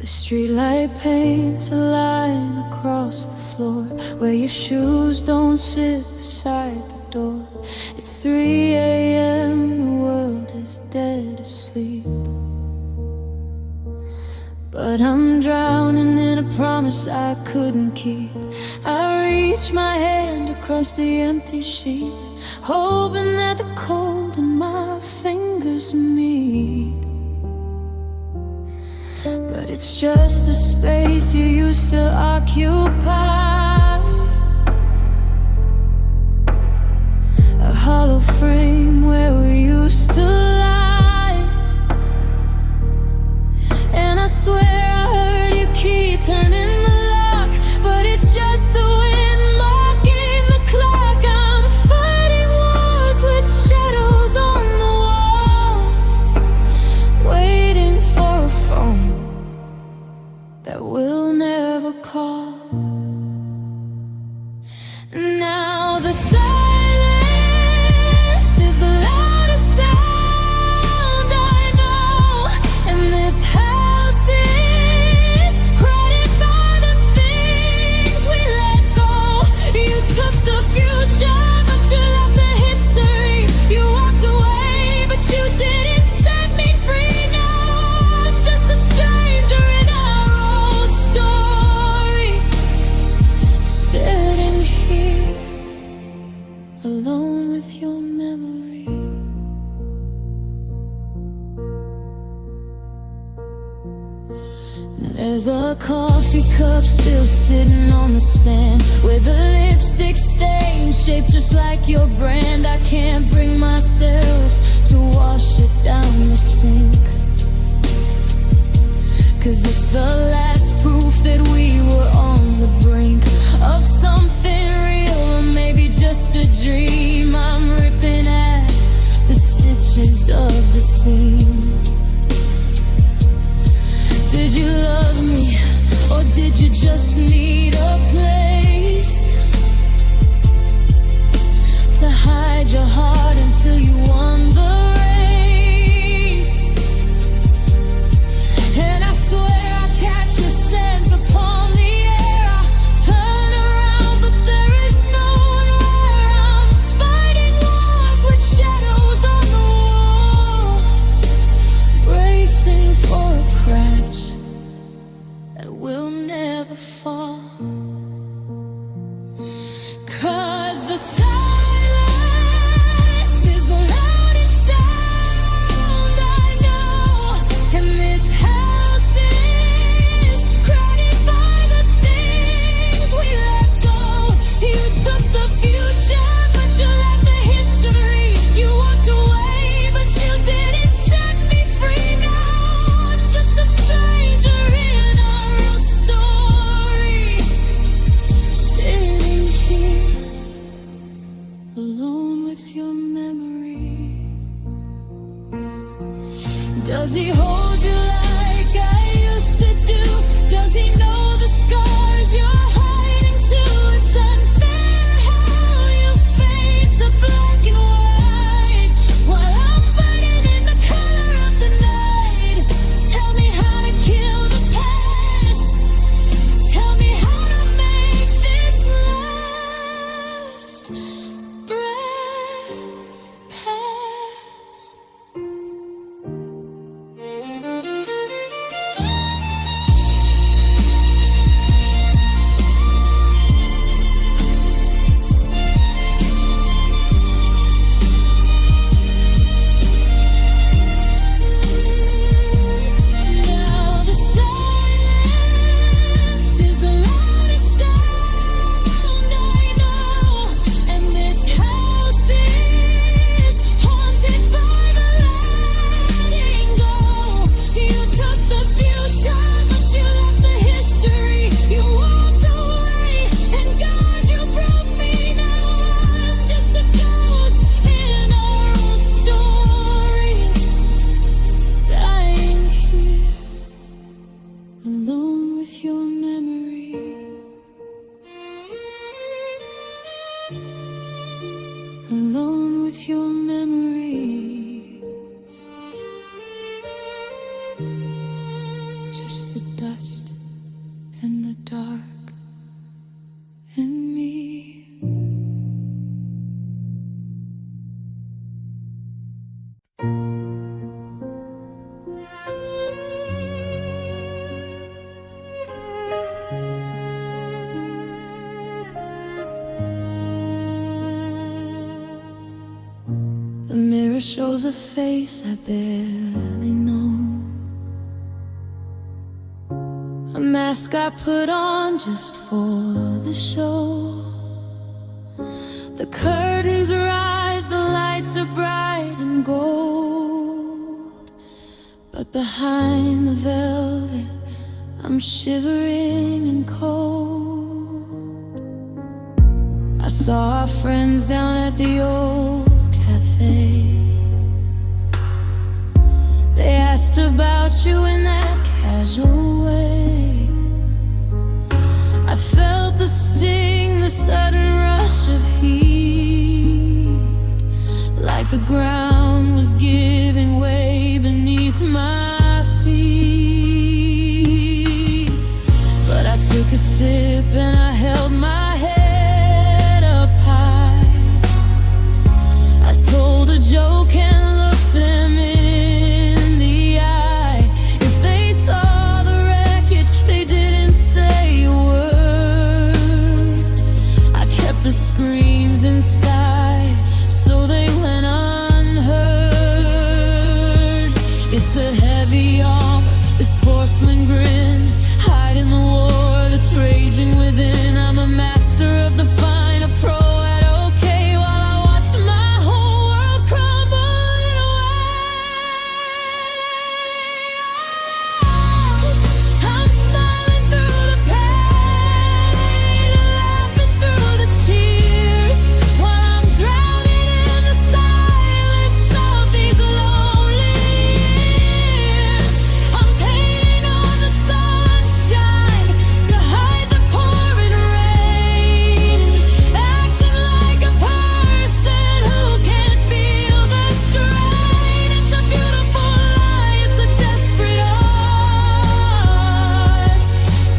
Streetlight paints a line across the floor where your shoes don't sit beside the door. It's 3 a.m., the world is dead asleep, but I'm drowning in a promise I couldn't keep. I reach my hand across the empty sheets, hoping that the cold in my fingers meet. But it's just the space you used to occupy, a hollow frame where we used to lie. And I swear I heard you keep turning the lock, but it's just the wind mocking the clock. I'm fighting wars with shadows on the wall, waiting for a phone that will never call. Now the silence is the loudest sound I know, and this house is crowded by the things we let go. You took the future, but you left the history. You walked away, but you didn't set me free. Now I'm just a stranger in our old story, sitting here alone with your memory. And there's a coffee cup still sitting on the stand with a lipstick stain shaped just like your brand. I can't bring myself to wash it down the sink, 'cause it's the last proof that we were on the brink of something real, or maybe just a dream. I'm ripping at the stitches of the seam. Did you love me, or did you just need a place to hide your heart until you won the race? And I swear I catch your scent upon the air. I turn around, but there is no one where. I'm fighting wars with shadows on the wall, bracing for a crash that will never fall. 'Cause the silence is the loudest sound I know, and this house is crowded by the things we let go. You took the future, but you left the history. You walked away, but you didn't set me free. Now I'm just a stranger in our own story, and the dark in me. The mirror shows a face I barely know, a mask I put on just for the show. The curtains rise, the lights are bright and gold, but behind the velvet I'm shivering and cold. I saw our friends down at the old cafe. They asked about you in that casual way. I felt the sting, the sudden rush of heat, like the ground was giving way beneath my feet. But I took a sip and I held my head up high. I told a joke and looked them in the eye. If they saw the wreckage, they didn't say a word. I kept the screams inside, so they went unheard. It's a heavy armor, this porcelain grin, hiding the war that's raging within. I'm a master of the fine, a pro at okay, while I watch my whole world crumbling away. I'm smiling through the pain, laughing through the tears, while I'm drowning in the silence of these lonely years. I'm painting on the sunshine to hide the pouring rain, acting like a person who can't feel the strain. It's a beautiful lie, it's a desperate art,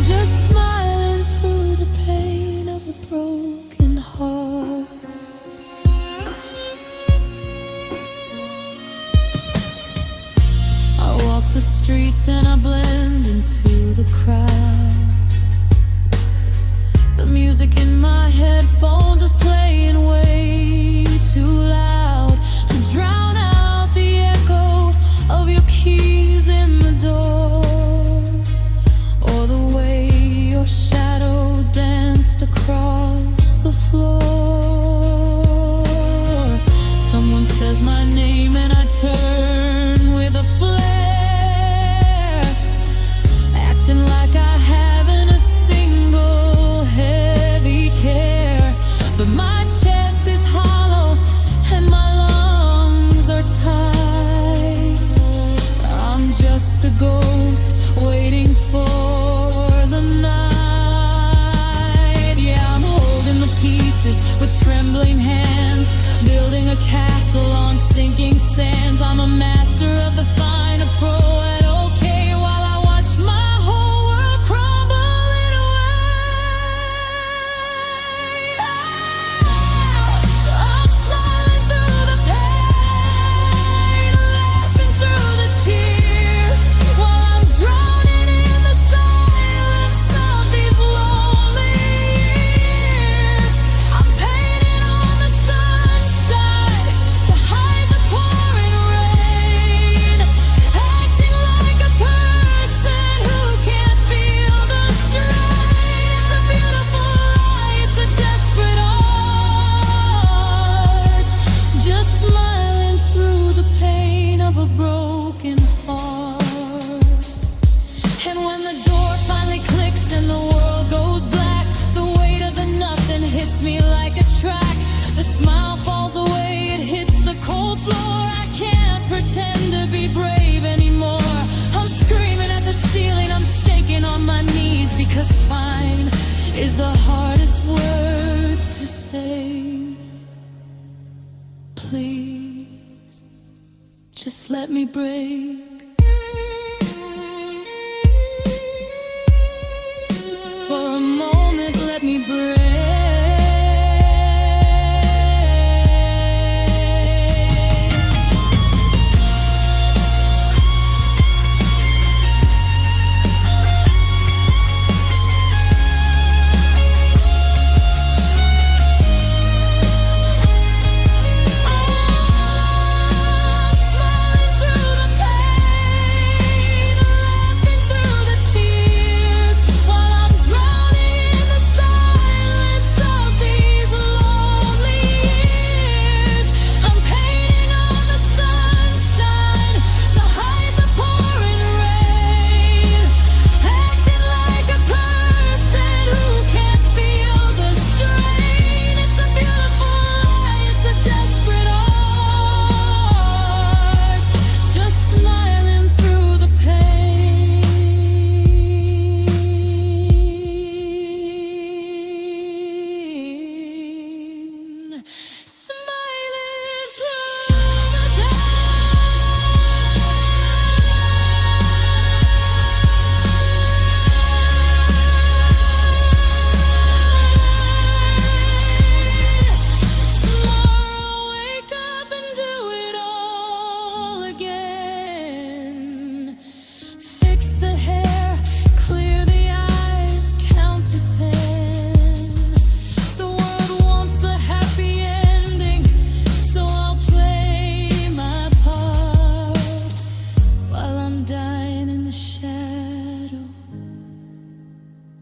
just smiling through the pain of a broken heart. I walk the streets and I blend into the crowd. The music in my headphones is playing way too loud to drown out the echo of your keys in the door, or the way your shadow danced across the floor. Someone says my name and I turn with a flare, acting like I haven't a single heavy care. But my chest is hollow and my lungs are tight. I'm just a ghost waiting for the night. Yeah, I'm holding the pieces with trembling hands, building a castle on sinking sands. I'm a master of the fine, a pro at okay, while I watch my whole world crumbling away. I'm smiling through the pain, laughing through the tears, while I'm drowning in the silence of these lonely years. I'm painting on the sunshine to hide the pouring rain, acting like a person who can't feel the strain. It's a beautiful lie, it's a desperate art, just smiling through the pain of a broken heart. And when the door finally clicks and the world goes black, the weight of the nothing hits me like a track. The smile falls away, it hits the cold floor. I can't pretend to be brave anymore. I'm screaming at the ceiling, I'm shaking on my knees, because fine is the hardest word to say. Please, just let me break. let me break.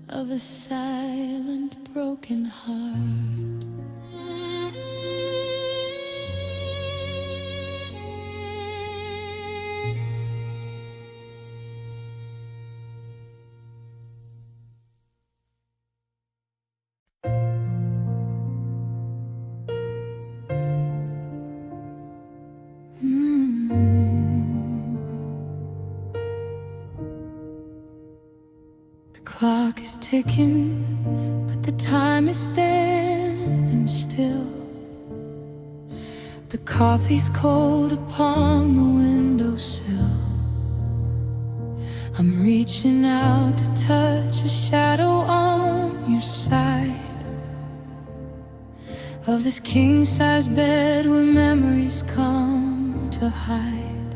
Of a silent, broken heart. The clock is ticking, but the time is standing still. The coffee's cold upon the windowsill. I'm reaching out to touch a shadow on your side of this king-size bed where memories come to hide.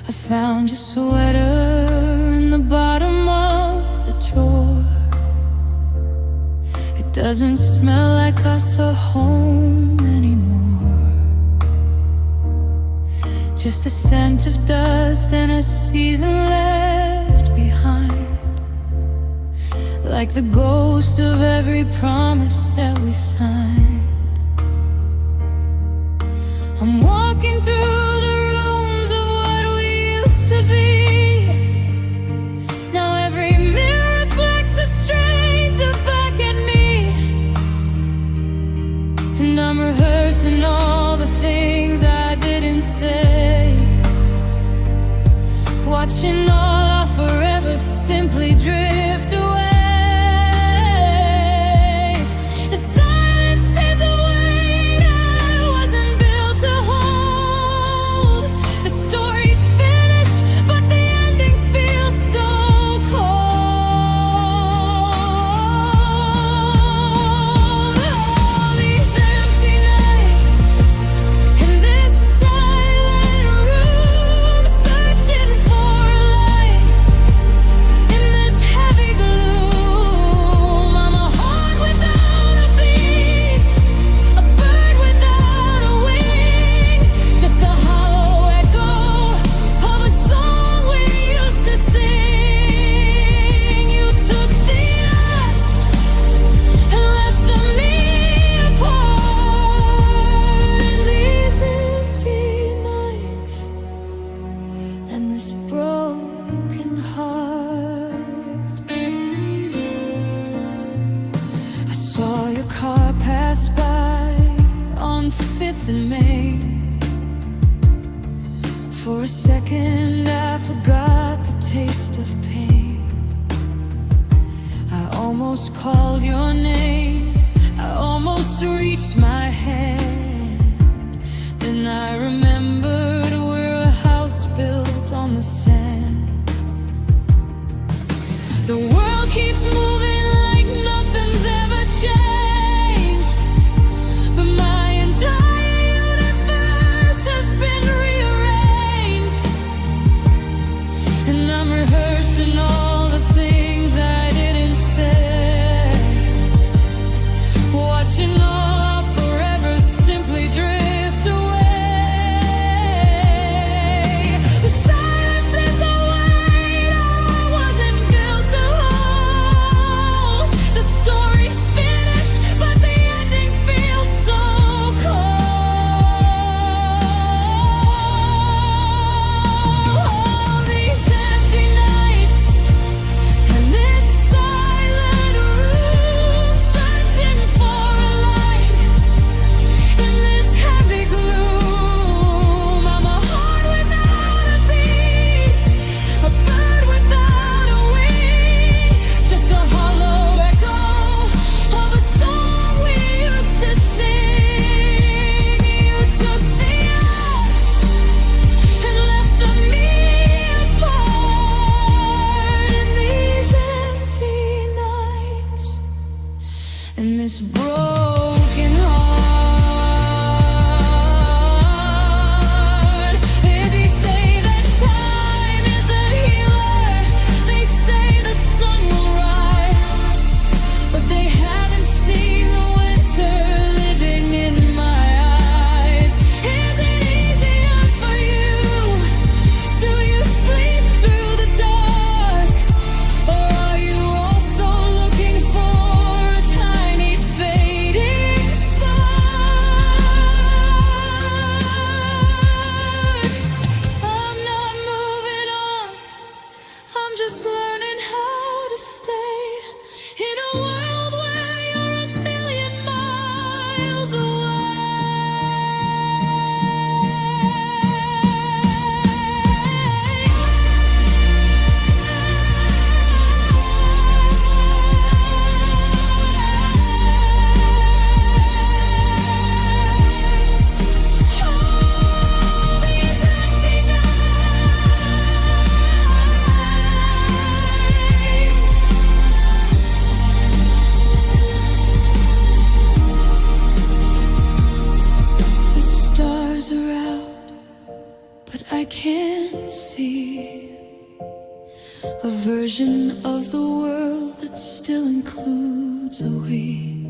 I found your sweater in the bottom of the drawer. It doesn't smell like us or home anymore. Just the scent of dust and a season left behind, like the ghost of every promise that we signed. I'm walking through the rooms of what we used to be. Now every mirror reflects a stranger back at me, and I'm rehearsing all the things I didn't say, watching all our forever simply drift away. The silence is a weight I wasn't built to hold. The story's finished, but the ending feels so cold. All these empty nights in this silent room, searching for a light in this heavy gloom. I'm a heart without a beat, a bird without a wing, just a hollow echo of a song we used to sing. You took the us and left the me apart in these empty nights and this broken heart. I saw your car pass by on 5th and Main. For a second I forgot the taste of pain. I almost called your name, I almost reached my hand. Then I remembered we're a house built on the sand. The world keeps moving like nothing's ever and this broken heart. And they say that time is a healer, they say the sun will rise, but they haven't seen the winter living in my eyes. Is it easier for you? Do you sleep through the dark? Or are you also looking for a tiny fading spark? I'm not moving on, I'm just learning how to stay in a world where you're a million miles The stars are out, but I can't see a version of the world that still includes a we.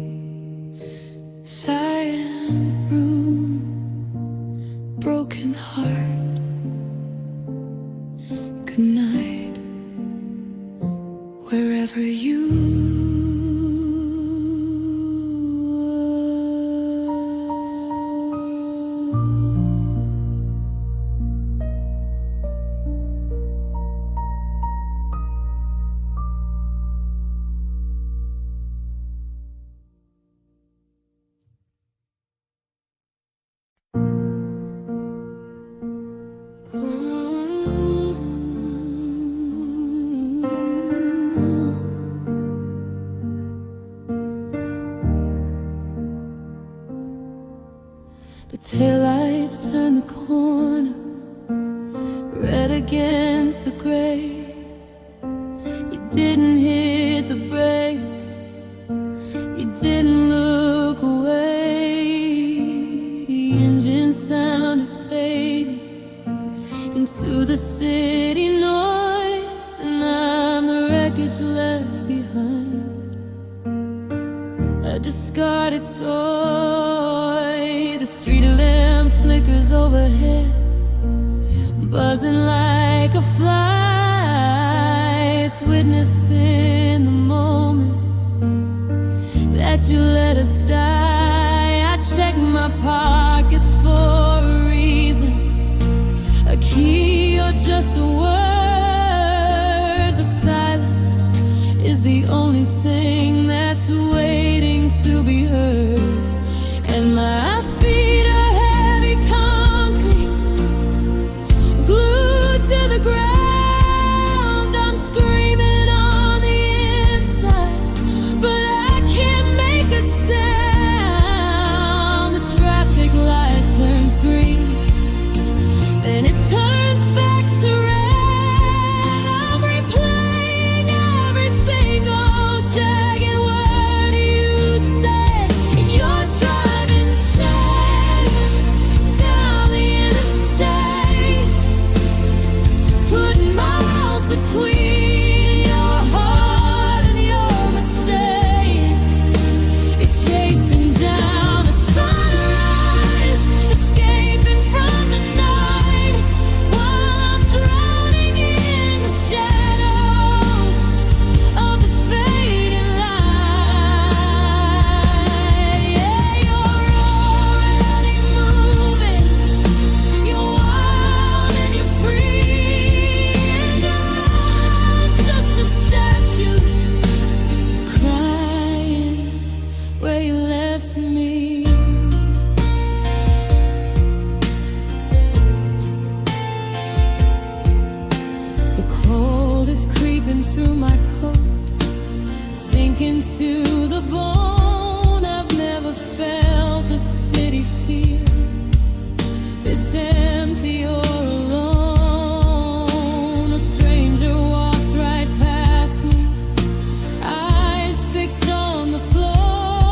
Silent room, broken heart. Good night, wherever you The taillights turn the corner, red against the gray. You didn't hit the brakes, you didn't look away. The engine sound is fading into the city noise, and I'm the wreckage left behind. A discarded toy, the street lamp flickers overhead, buzzing like a fly. It's witnessing the moment that you let us die. I check my pockets for a reason, a key or just a word, but silence is the only thing that's waiting to be heard. And my feet are heavy concrete, glued to the ground. I'm screaming on the inside, but I can't make a sound. The traffic light turns green, then it turns back to red. I'm replaying every single jagged word you said. You're driving down the interstate, putting miles between your heart and your mistake. You're chasing down a sunrise, escaping from the night, while I'm drowning in the shadows of the fading light. Yeah, you're already moving, you're wild and you're free, and I'm just a statue crying where you left me. The cold is creeping through my coat, sinking to the bone. I've never felt a city feel this empty or alone. A stranger walks right past me, eyes fixed on the floor.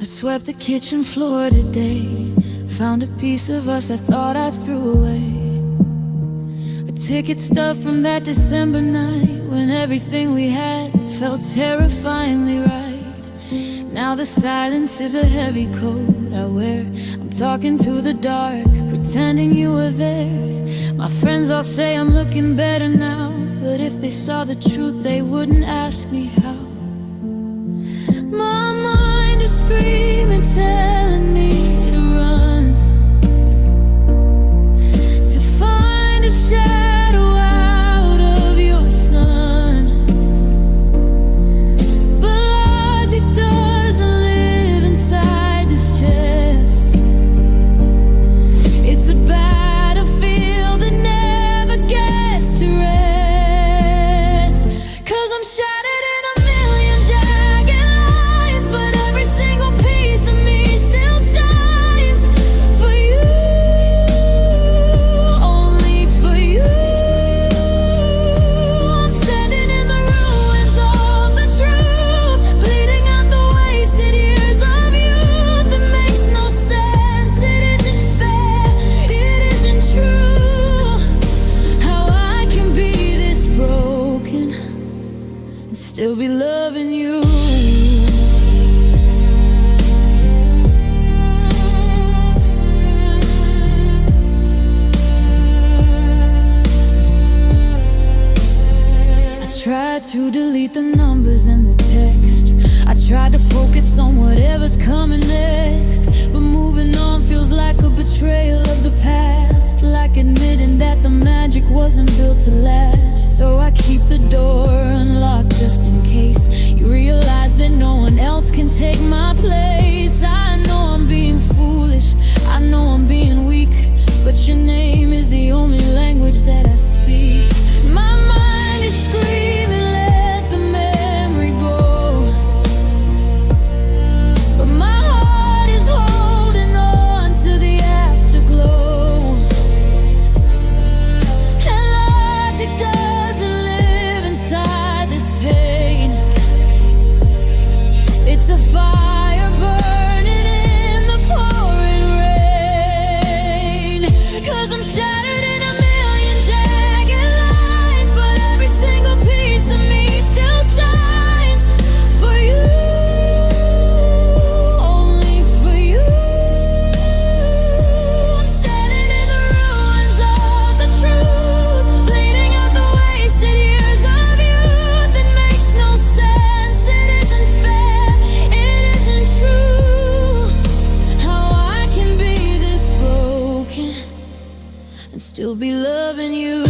I swept the kitchen floor today, found a piece of us I thought I threw away. A ticket stuffed from that December night when everything we had felt terrifyingly right. Now the silence is a heavy coat I wear. I'm talking to the dark, pretending you were there. My friends all say I'm looking better now, but if they saw the truth they wouldn't ask me how. My mind is screaming, telling me to run, to find a shadow out of your sun. But logic doesn't live inside this chest. It's a battlefield that never gets to rest. 'Cause I'm shattered in a million jagged lines, but every single piece of me still shines for you, only for you. I'm standing in the ruins of the truth, bleeding out the wasted years of youth. It makes no sense, it isn't fair, it isn't true. How I can be this broken and still be loving you. I tried to delete the numbers and the text. I tried to focus on whatever's coming next, but moving on feels like a betrayal of the past, like admitting that the magic wasn't built to last. So I keep the door unlocked just in case you realize that no one else can take my place. I know I'm being foolish, I know I'm being weak, but your name is the only language that I speak. My mind is screaming, let the memory go, but my heart is holding on to the afterglow. And logic doesn't live inside this pain. It's a fire burning in the pouring rain. 'Cause I'm shattered in a million jagged lines, but every single piece of me still shines for you, only for you. I'm standing in the ruins of the truth, bleeding out the wasted years of youth. It makes no sense, it isn't fair, it isn't true. How I can be this broken and still be loving you.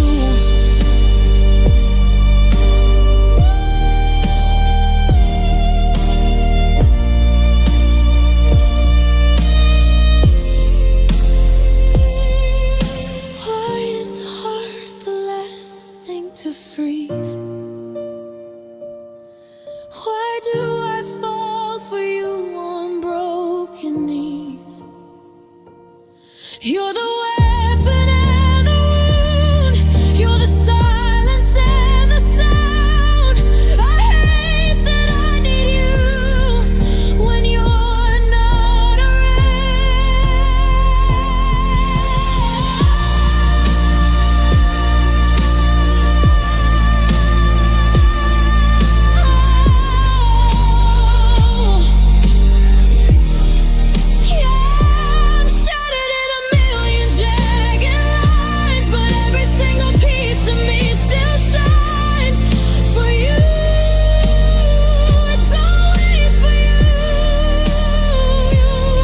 Why is the heart the last thing to freeze? Why do I fall for you on broken knees? You're the weapon and the wound, you're the silence and the sound. I hate that I need you when you're not around. Yeah, I'm shattered in a million jagged lines, but every single piece of me still shines for you. It's always for you.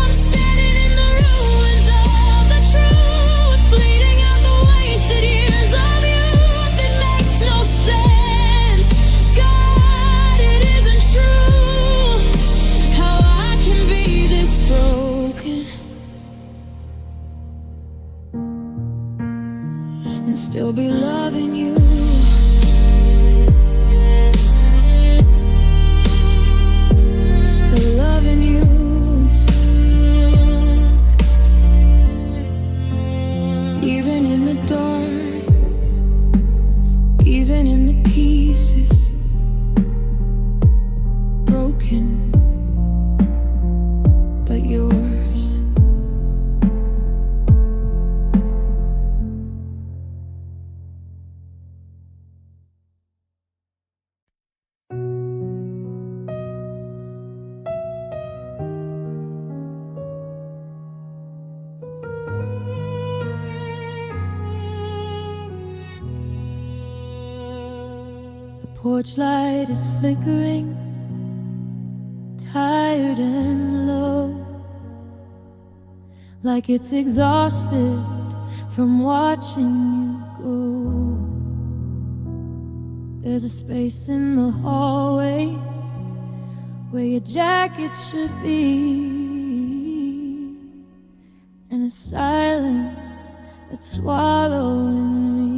I'm standing in the ruins of the truth, bleeding out the wasted years of youth. It makes no sense, God, it isn't true. How I can be this broken and still be loving you. Still loving you. Even in the dark, even in the pieces, broken Porch light is flickering, tired and low, like it's exhausted from watching you go. There's a space in the hallway where your jacket should be, and a silence that's swallowing me.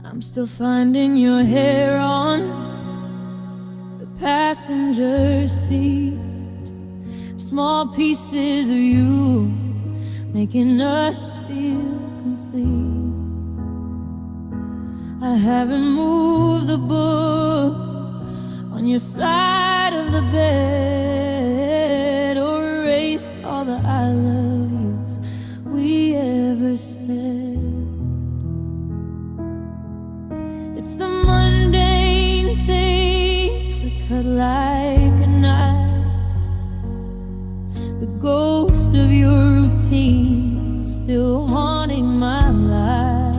I'm still finding your hair on the passenger seat, small pieces of you making us feel complete. I haven't moved the book on your side of the bed, or erased all the I love yous we ever said. It's the mundane things that cut like a knife, the ghost of your routine still haunting my life.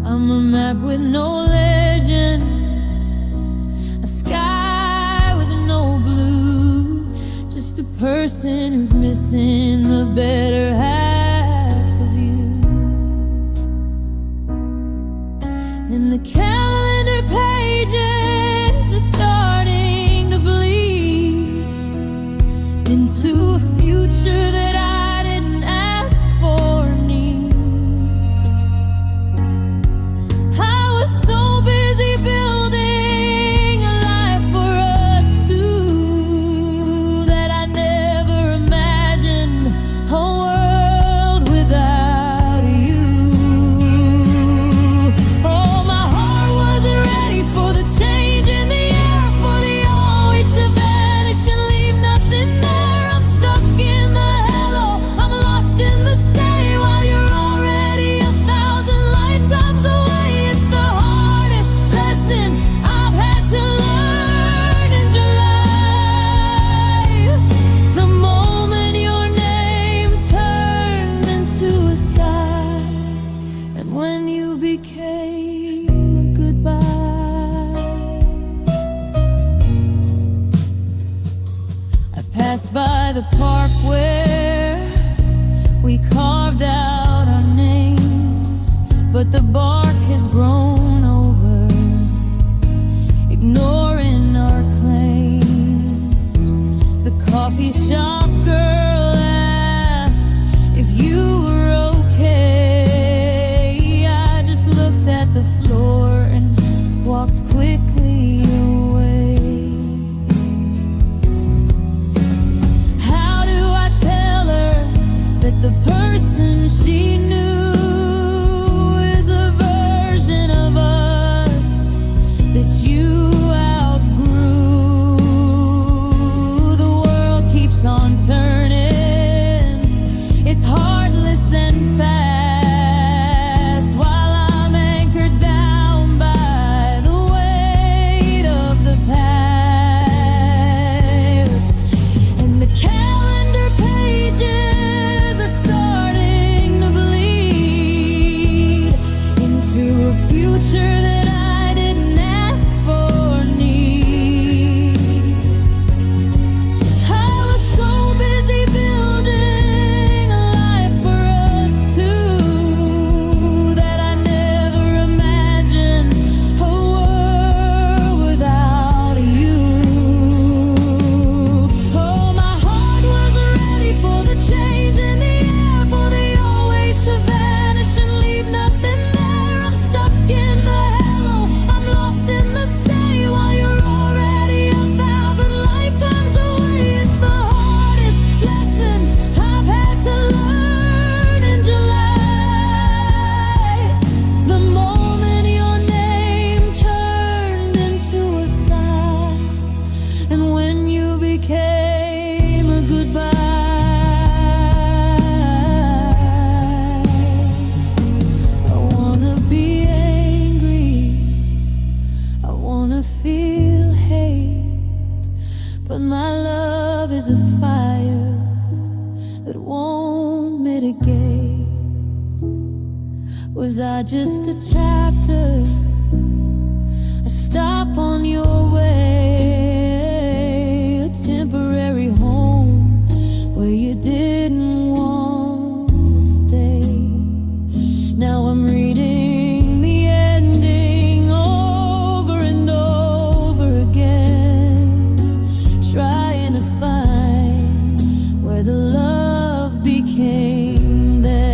I'm a map with no legend, a sky with no blue, just a person who's missing the better half of you. And the calendar pages are starting to bleed into a future that I didn't ask for or need. I was so busy building a life for us two that I never imagined a world without you. Oh, my heart wasn't ready for the change in the air, for the always to vanish and leave nothing there. I'm stuck in the hello, I'm lost in the stay, while you're already 1,000 lifetimes away. It's the hardest lesson I've had to learn in July. The moment your name turned into a sigh, and when you became a goodbye. I passed by the park where we carved out our names, but the bark has grown over, ignoring our claims. The coffee shop girl asked if you were okay. I just looked at the floor and walked quickly away. How do I tell her that the person she knew is a version of us that you outgrew? The world keeps on turning, it's heartless and fast, while I'm anchored down by the weight of the past. And the calendar pages are starting to bleed into a future that I didn't ask for or need. I was so busy building a life for us two that I never imagined a world without you. Oh, my heart wasn't ready for the change in the air, for the always to vanish and leave nothing there. I'm stuck in the hello, I'm lost in the stay, while you're already 1,000 lifetimes away. It's the hardest lesson I've had to learn in July. The moment your name turned into a sigh, and when you became a goodbye. I wanna be angry, I wanna feel hate, but my love is a fire that won't mitigate. Was I just a chapter stop on your way, a temporary home where you didn't want to stay. Now I'm reading the ending over and over again, trying to find where the love became then.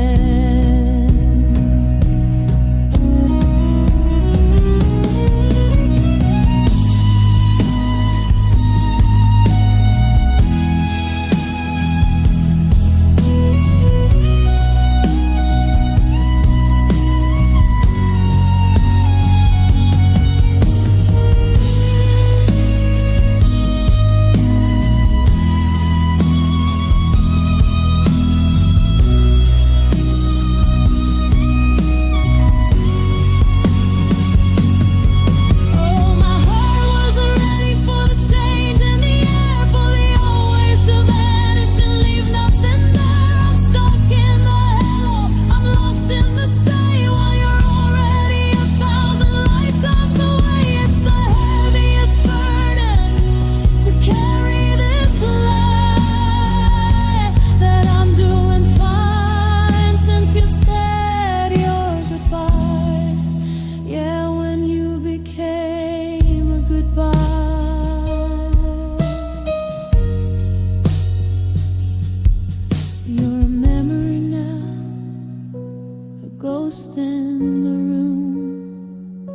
In the room,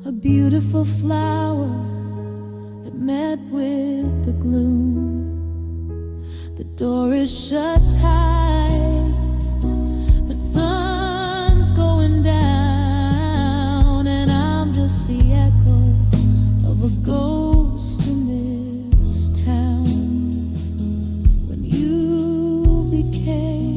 a beautiful flower that met with the gloom. The door is shut tight, the sun's going down, and I'm just the echo of a ghost in this town. When you became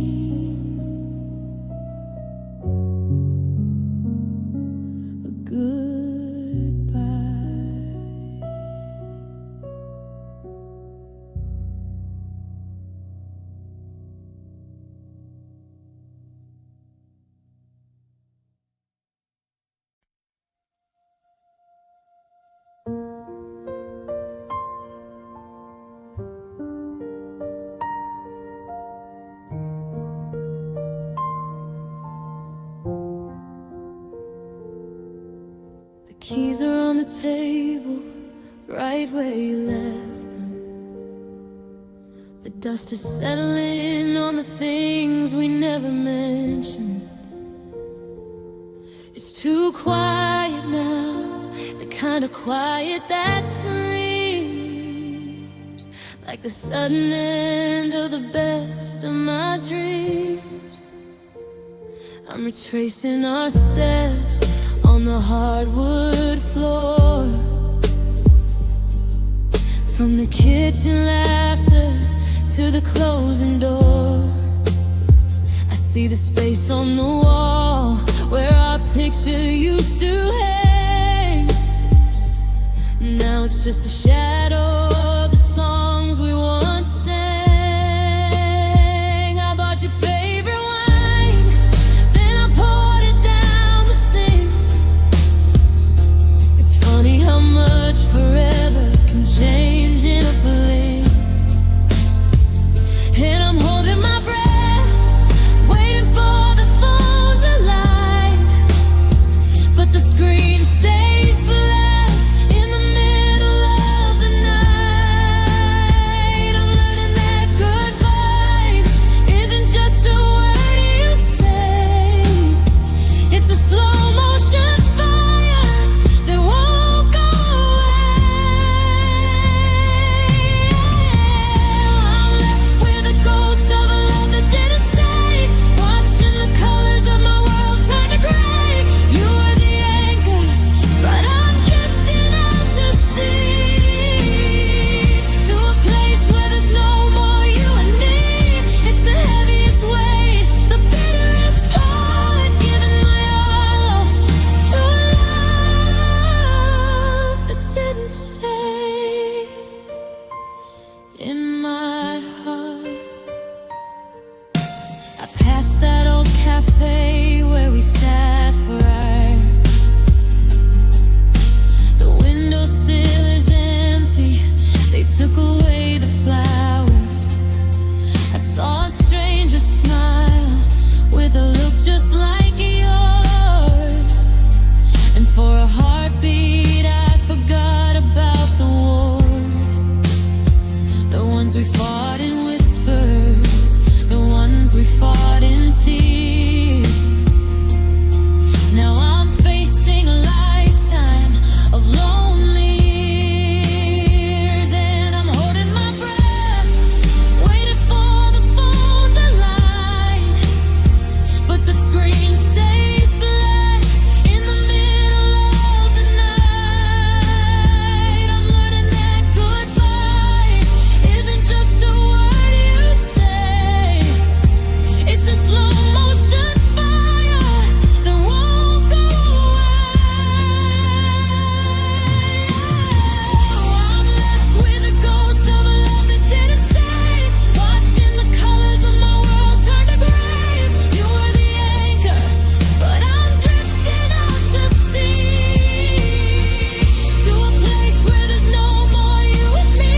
keys are on the table, right where you left them. The dust is settling on the things we never mentioned. It's too quiet now, the kind of quiet that screams like the sudden end of the best of my dreams. I'm retracing our steps on the hardwood floor, from the kitchen laughter to the closing door. I see the space on the wall where our picture used to hang. Now it's just a shadow of the songs we once sang. I bought your favorite wine, then I poured it down the sink. It's funny how much forever can change in a blink. And I'm holding my breath, waiting for the phone to light, but the screen stays black in the middle of the night. I'm learning that goodbye isn't just a word you say. It's a slow motion fire that won't go away. I'm left with a ghost of a love that didn't stay, watching the colors of my world turn to gray. You were the anchor, but I'm drifting out to sea, to a place where there's no more you and me. It's the heaviest weight, the bitterest part, giving my all to a love that didn't stay in my heart. I passed that old cafe where we sat for hours, fought in whispers, the ones we fought in tears. Now I'm facing a lifetime of lonely years, and I'm holding my breath, waiting for the phone to line, but the screen stays black in the middle of the night. I'm learning that goodbye isn't just a word you say, it's a slow motion fire that won't go away. I'm left with a ghost of a love that didn't stay, watching the colors of my world turn to gray. You were the anchor, but I'm drifting out to sea, to a place where there's no more you and me.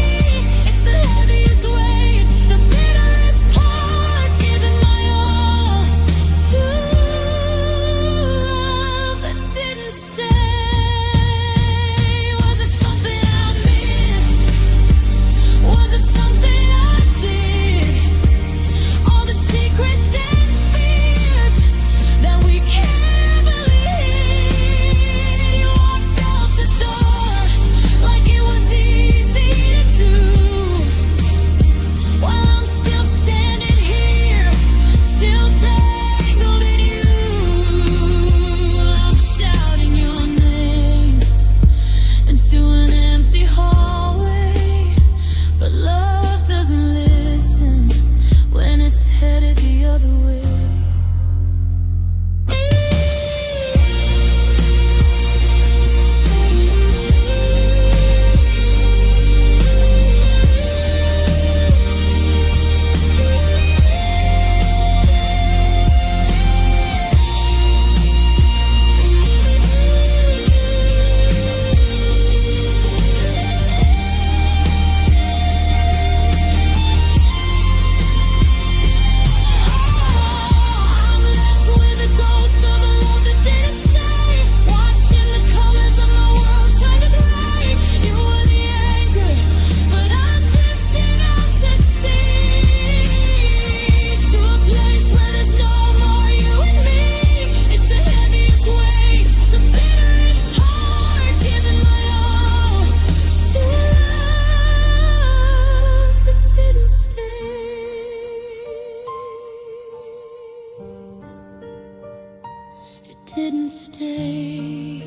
It's the heaviest weight, the bitterest part, giving my all to love that didn't stay. Was it something I missed? Was it something I did? All the secrets and fears that we carefully hid. You walked out the door like it was easy to do, while I'm still standing here, still tangled in you. I'm shouting your name into an empty hallway, but love doesn't listen when it's headed the other way. I'm left with a ghost of a love that didn't stay, watching the colors of my world turn to gray. You were the anchor, but I'm drifting out to sea, to a place where there's no more you and me. It's the heaviest weight, the bitterest part, giving my all to love that didn't stay. It didn't stay.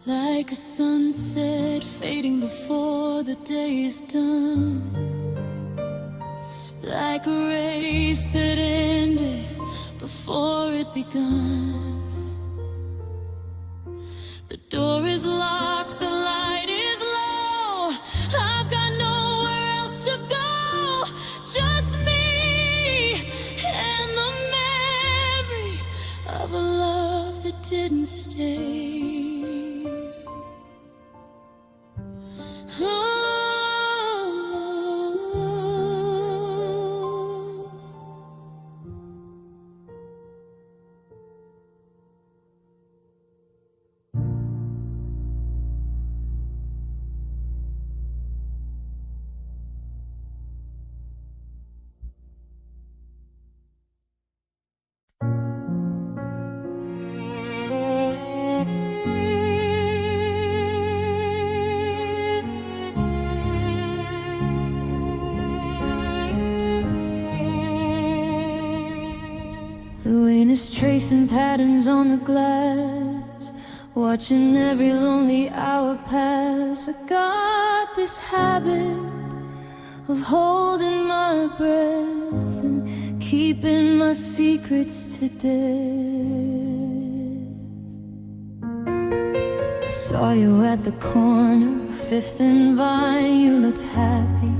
Like a sunset fading before the day is done, like a race that ended before it begun. The door is locked, the light is low, I've got nowhere else to go, just me and the memory of a love that didn't stay. Oh. The wind is tracing patterns on the glass, watching every lonely hour pass. I got this habit of holding my breath and keeping my secrets to death. I saw you at the corner, Fifth and Vine. You looked happy,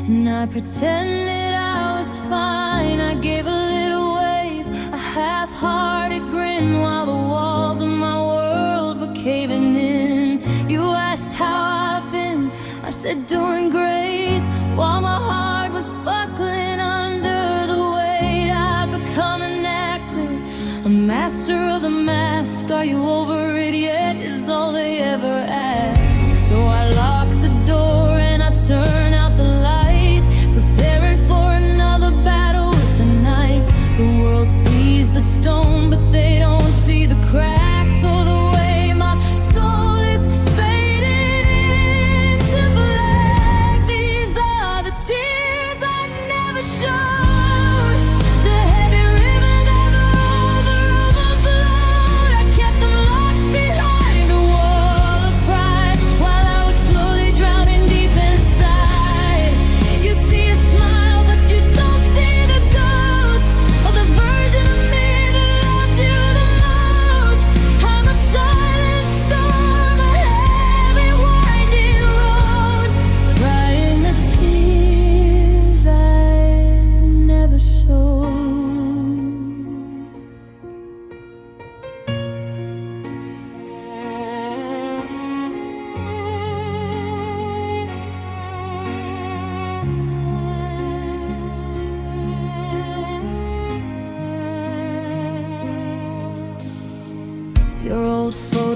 and I pretended I was fine. I gave a little wave, a half-hearted grin, while the walls of my world were caving in. You asked how I've been, I said doing great, while my heart was buckling under the weight. I'd become an actor, a master of the mask. Are you over it yet, is all they ever ask. So I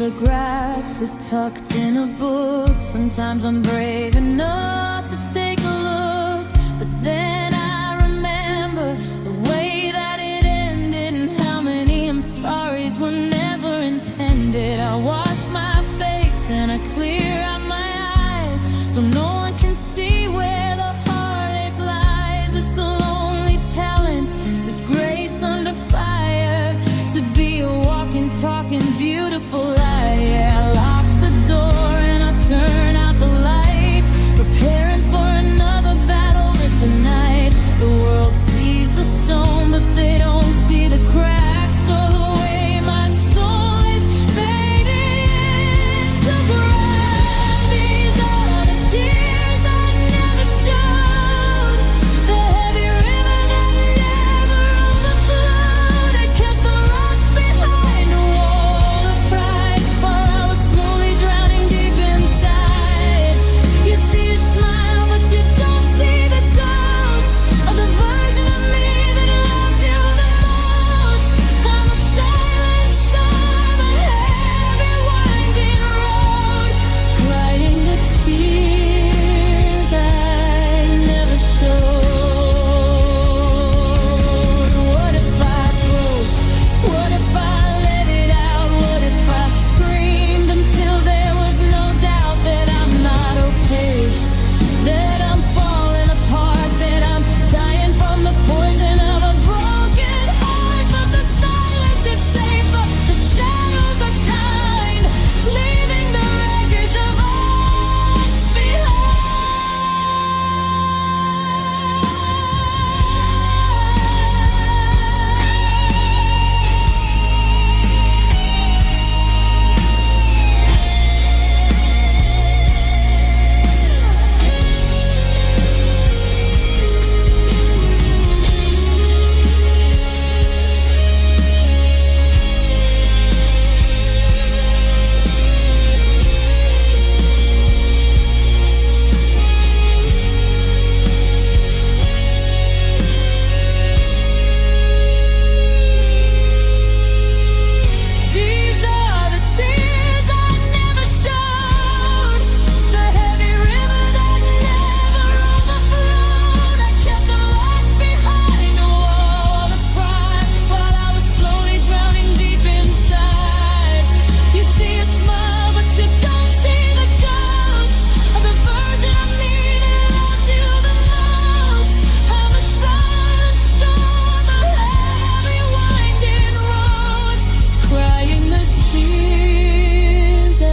photograph is tucked in a book. Sometimes I'm brave enough to take a look, but then I remember the way that it ended and how many I'm sorry's were never intended. I wash my face and I clear out my eyes so no one can see where the heartache lies. It's a lonely talent, this grace under fire, to be a walking, talking, beautiful lie. Yeah, I lock the door and I turn out the light, preparing for another battle with the night. The world sees the stone, but they don't see the cracks or the way my soul is fading to ground. These are the tears I never showed, the heavy river that never overflowed. I kept them locked behind a wall of pride while I was slowly drowning deep inside. You see a smile, but you don't see the ghost of the version of me that loved you the most. I'm a silent storm, a heavy winding road, crying the tears I never showed. What if I broke? What if I let it out? What if I screamed until there was no doubt that I'm not okay, that I'm falling apart, that I'm dying from the poison of a broken heart? But the silence is safer, the shadows are kind, leaving the wreckage of us behind. These are the tears I never showed, the heavy river that never overflowed. I kept them locked behind a wall of pride while I was slowly drowning deep inside. You see a smile, but you don't see the ghost of the version of me that loved you the most. I'm a silent storm, a heavy winding road, crying the tears I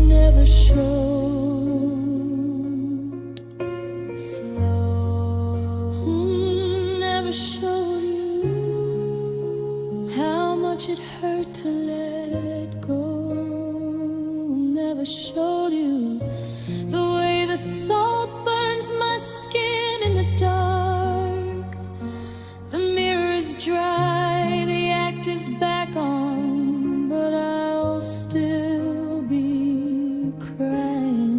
never showed. Slow, never showed you how much it hurt to let go. Never showed you the way the salt burns my skin in the dark. The mirror is dry, the act is back on, but I'll still be crying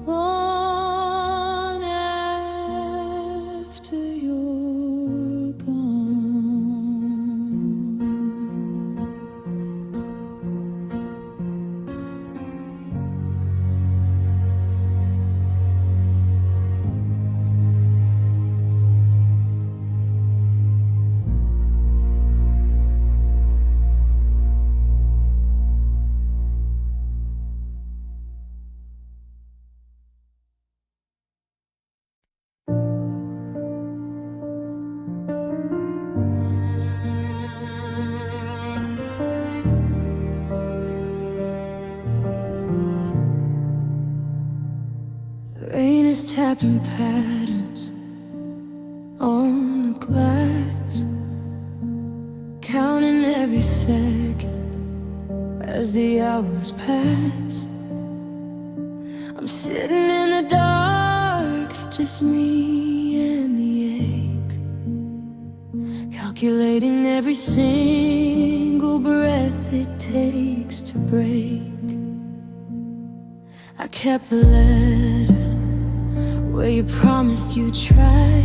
long after you're gone. The rain is tapping patterns on the glass, counting every second as the hours pass. I'm sitting in the dark, just me and the ache, calculating every single breath it takes to break. I kept the letters where you promised you'd try,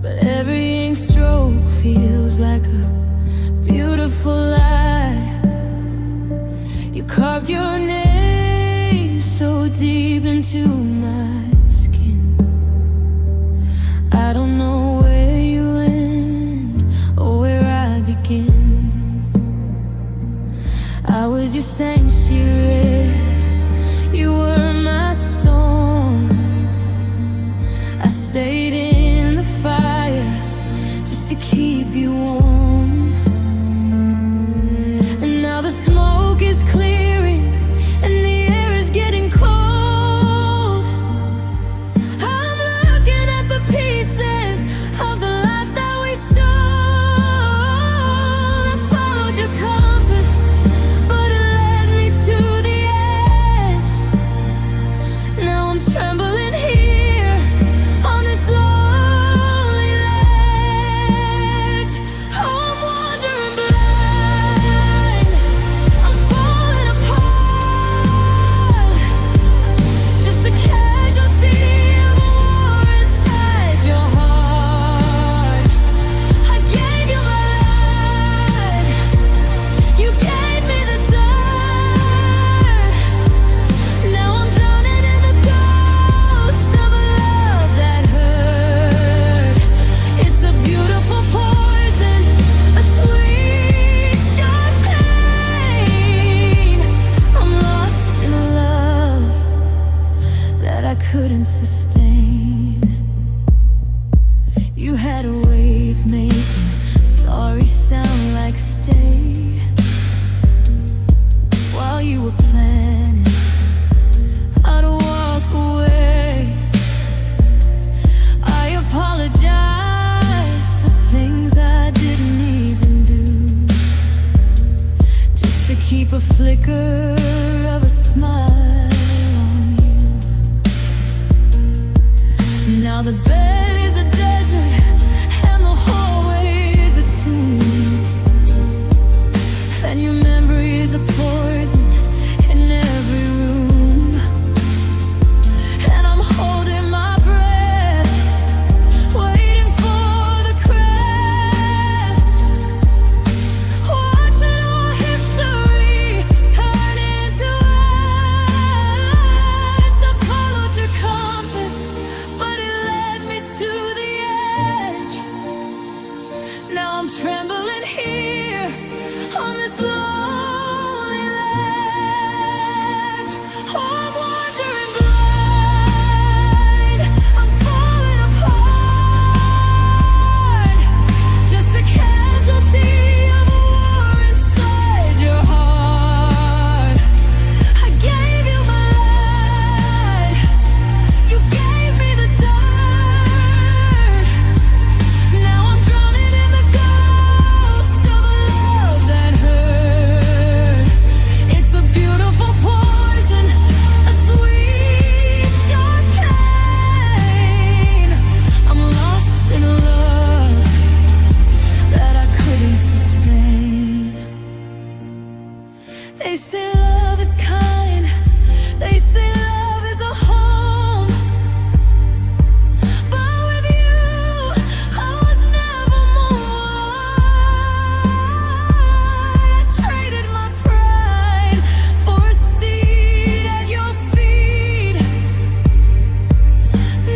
but every ink stroke feels like a beautiful lie. You carved your name so deep into my skin. I don't know where you end or where I begin. I was your sanctuary, you were my storm. I stayed in the fire just to keep you warm. And now the smoke is clearing and the air is getting cold. I'm looking at the pieces of the life that we stole. I followed your compass, but it led me to the edge. Now I'm trembling here on this lonely ledge. Oh, I'm wandering blind, I'm falling apart, just a casualty of a war inside your heart. I gave you my life, you gave me the dirt. Now I'm drowning in the ghost of a love that hurt. It's a beautiful poison, a sweet sharp pain. I'm lost in a love that I couldn't sustain. You had a way of making sorry sound like stay. While you were planning how to walk away, I apologize for things I didn't even do, just to keep a flicker of a smile on you. Now the bed is a desert and the hallway is a tomb, and your memory is a poison in every room. And I'm holding my breath, waiting for the crash, watching our history turn into ash. I followed your compass, but it led me to the edge. Now I'm trembling here on this lonely ledge. Oh, I'm wandering blind, I'm falling apart, just a casualty of a war inside your heart. I gave you my life, you gave me the dirt. Now I'm drowning in the ghost of a love that hurt. It's a beautiful poison, a sweet sharp pain. I'm lost in a love that I couldn't sustain. They say love is kind, they say love is a home, but with you I was never more. I traded my pride for a seat at your feet.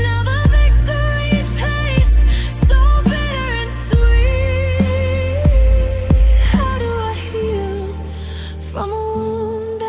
Now the victory tastes so bitter and sweet. How do I heal from a wound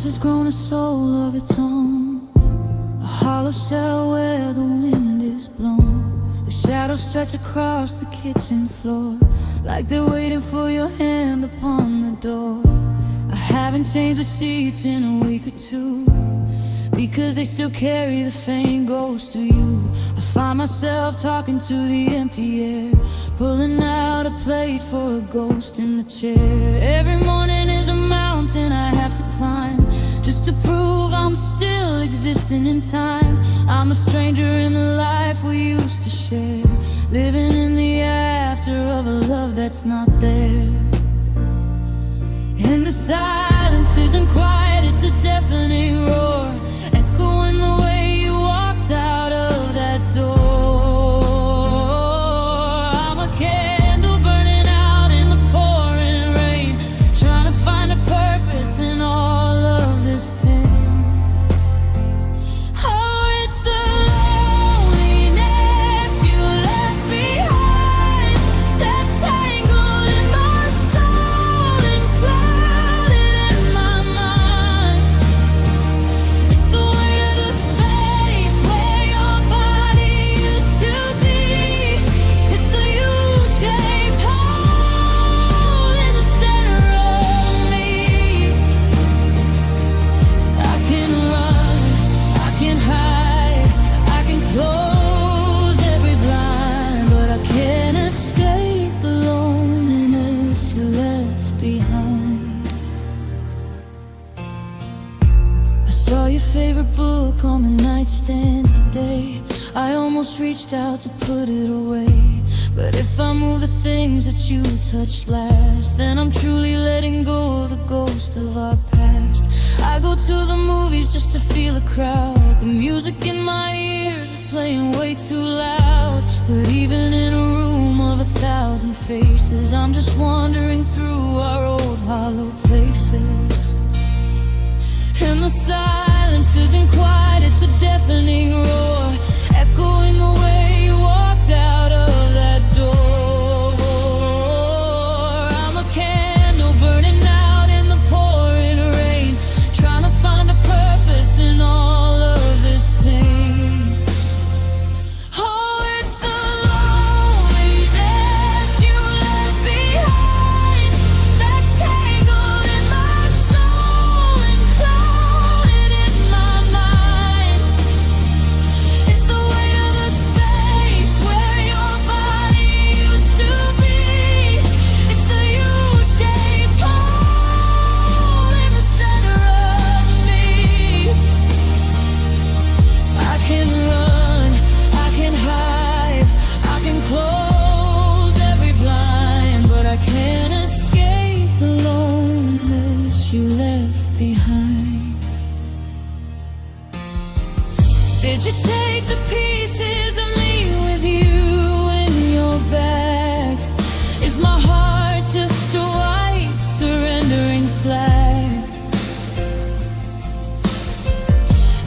has grown a soul of its own, a hollow shell where the wind is blown. The shadows stretch across the kitchen floor, like they're waiting for your hand upon the door. I haven't changed the sheets in a week or two, because they still carry the faint ghost of you. I find myself talking to the empty air, pulling out a plate for a ghost in the chair. Every morning is a mountain I have to climb, just to prove I'm still existing in time. I'm a stranger in the life we used to share, living in the after of a love that's not there. And the silence isn't quiet, it's a deafening roar, echoing the way you walked out of that door. I'm a candle burning out in the pouring rain, trying to find a purpose in all of this pain. Oh, it's the loneliness you left behind that's tangled in my soul and clouded in my mind. It's the weight of the space where your body used to be. It's the U-shaped hole in the center of me. I can run, I can hide, I can close every blind, but I can't escape the loneliness you left behind. I saw your favorite book on the nightstand today. I almost reached out to put it away, but if I move the things that you touched last, then I'm truly letting go of the ghost of our past. I go to the movies just to feel a crowd. The music in my ears is playing way too loud, but even in a room of 1,000 faces, I'm just wandering through our old hollow places. And the silence isn't quiet, it's a deafening roar, echoing the way you walked out of that door. I'm a candle burning out in the pouring rain, trying to find a purpose in all of this pain. Oh, it's the loneliness you left behind that's tangled in my soul and clouded in my mind. It's the weight of the space where your body used to be. It's the U-shaped hole in the center of me. I can run, I can hide, I can close every blind, but I can't escape the loneliness you left behind. Did you take the pieces of me with you in your bag? Is my heart just a white surrendering flag?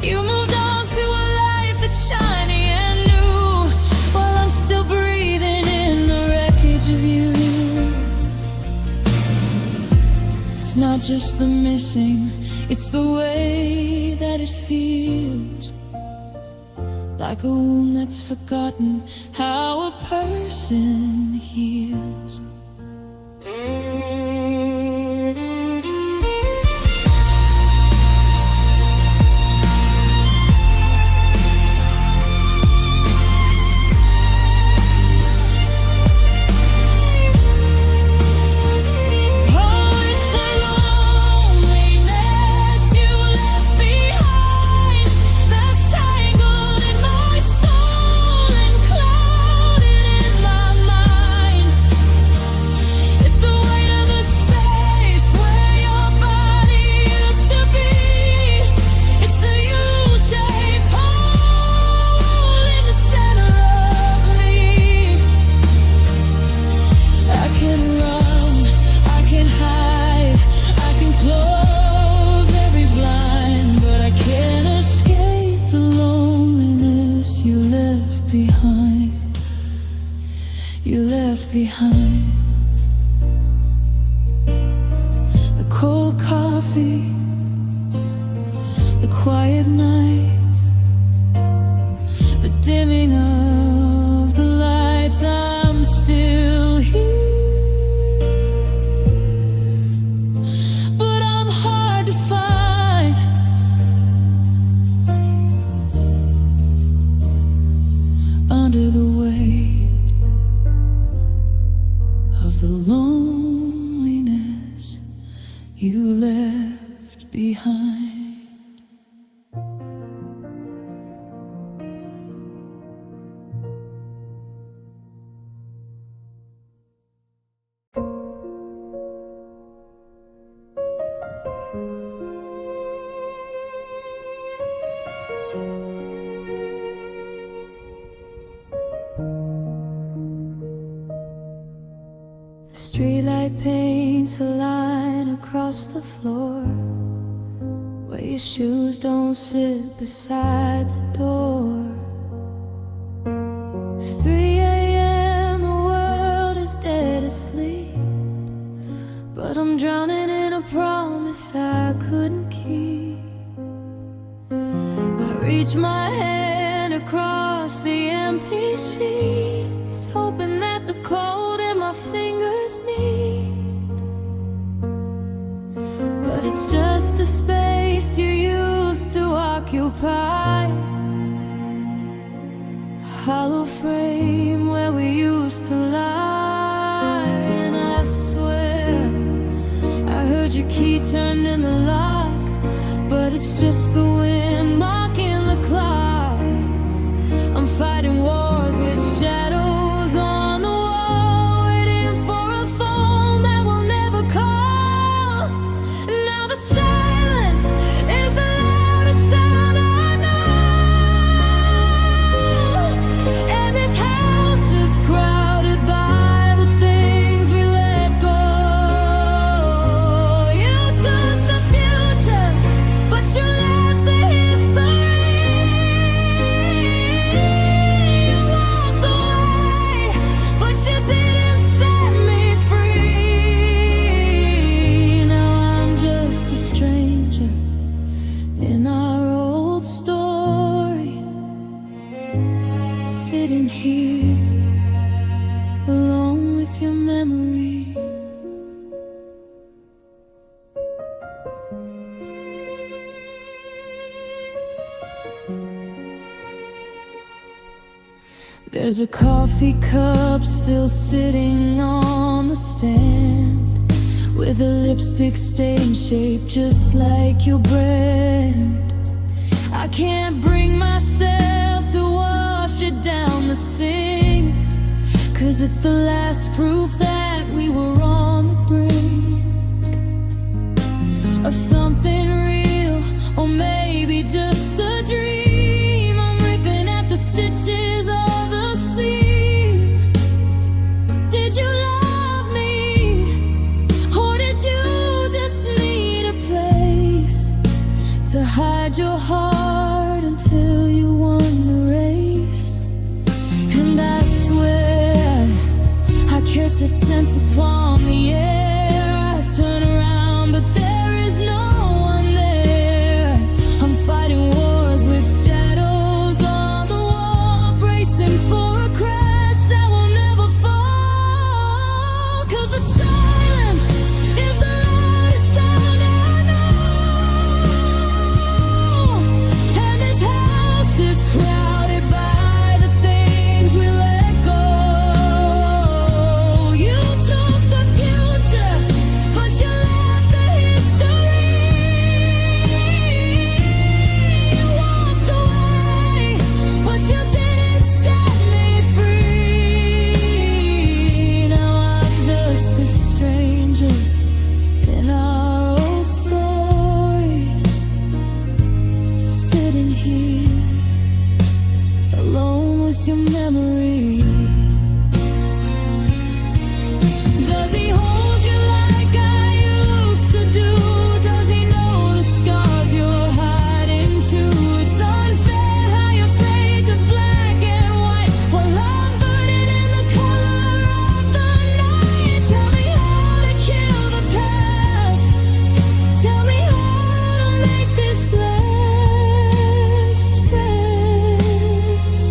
You moved on to a life that's shiny and new, while I'm still breathing in the wreckage of you. It's not just the missing, it's the way that it feels, like a wound that's forgotten how a person heals. Oh, it's the loneliness you left behind that's tangled in my soul and clouded in my mind. of the loneliness you left behind. Streetlight paints a line across the floor where your shoes don't sit beside the door. It's 3 a.m., the world is dead asleep, but I'm drowning in a promise I couldn't keep. I reach my hand across the empty sheets, hoping that the cold in my fingers meet. But it's just the space you used to occupy, hollow frame where we used to lie. And I swear I heard your key turned in the lock, but it's just the wind mocking the clock. I'm fighting wars with shadows on the wall, waiting for a phone that will never call. Now the silence is the loudest sound I know, and this house is crowded by the things we let go. You took the future, but you left the history. You walked away, but you didn't set me free. Now I'm just a stranger in our old story, sitting here alone with your memory. There's a coffee cup still sitting on the stand, with a lipstick stain shaped just like your brand. I can't bring myself to wash it down the sink, 'cause it's the last proof that we were on the brink of something real, or maybe just a dream. I'm ripping at the stitches of the seam. Did you love me, or did you just need a place to hide your heart until you won the race? And I swear I catch a sense upon the air. I turn around, but there is no one there. I'm fighting wars with shadows on the wall, bracing for a crash that will never fall. 'Cause the silence is the loudest sound I know, and this house is crowded by the things we let go. You took the future, but you left the history. You walked away, but you didn't set me free. Now I'm just a stranger in our old story, sitting here alone with your memory. Does he hold you like I used to do? Does he know the scars you're hiding too? It's unfair how you fade to black and white while I'm burning in the color of the night. Tell me how to kill the past. Tell me how to make this last best.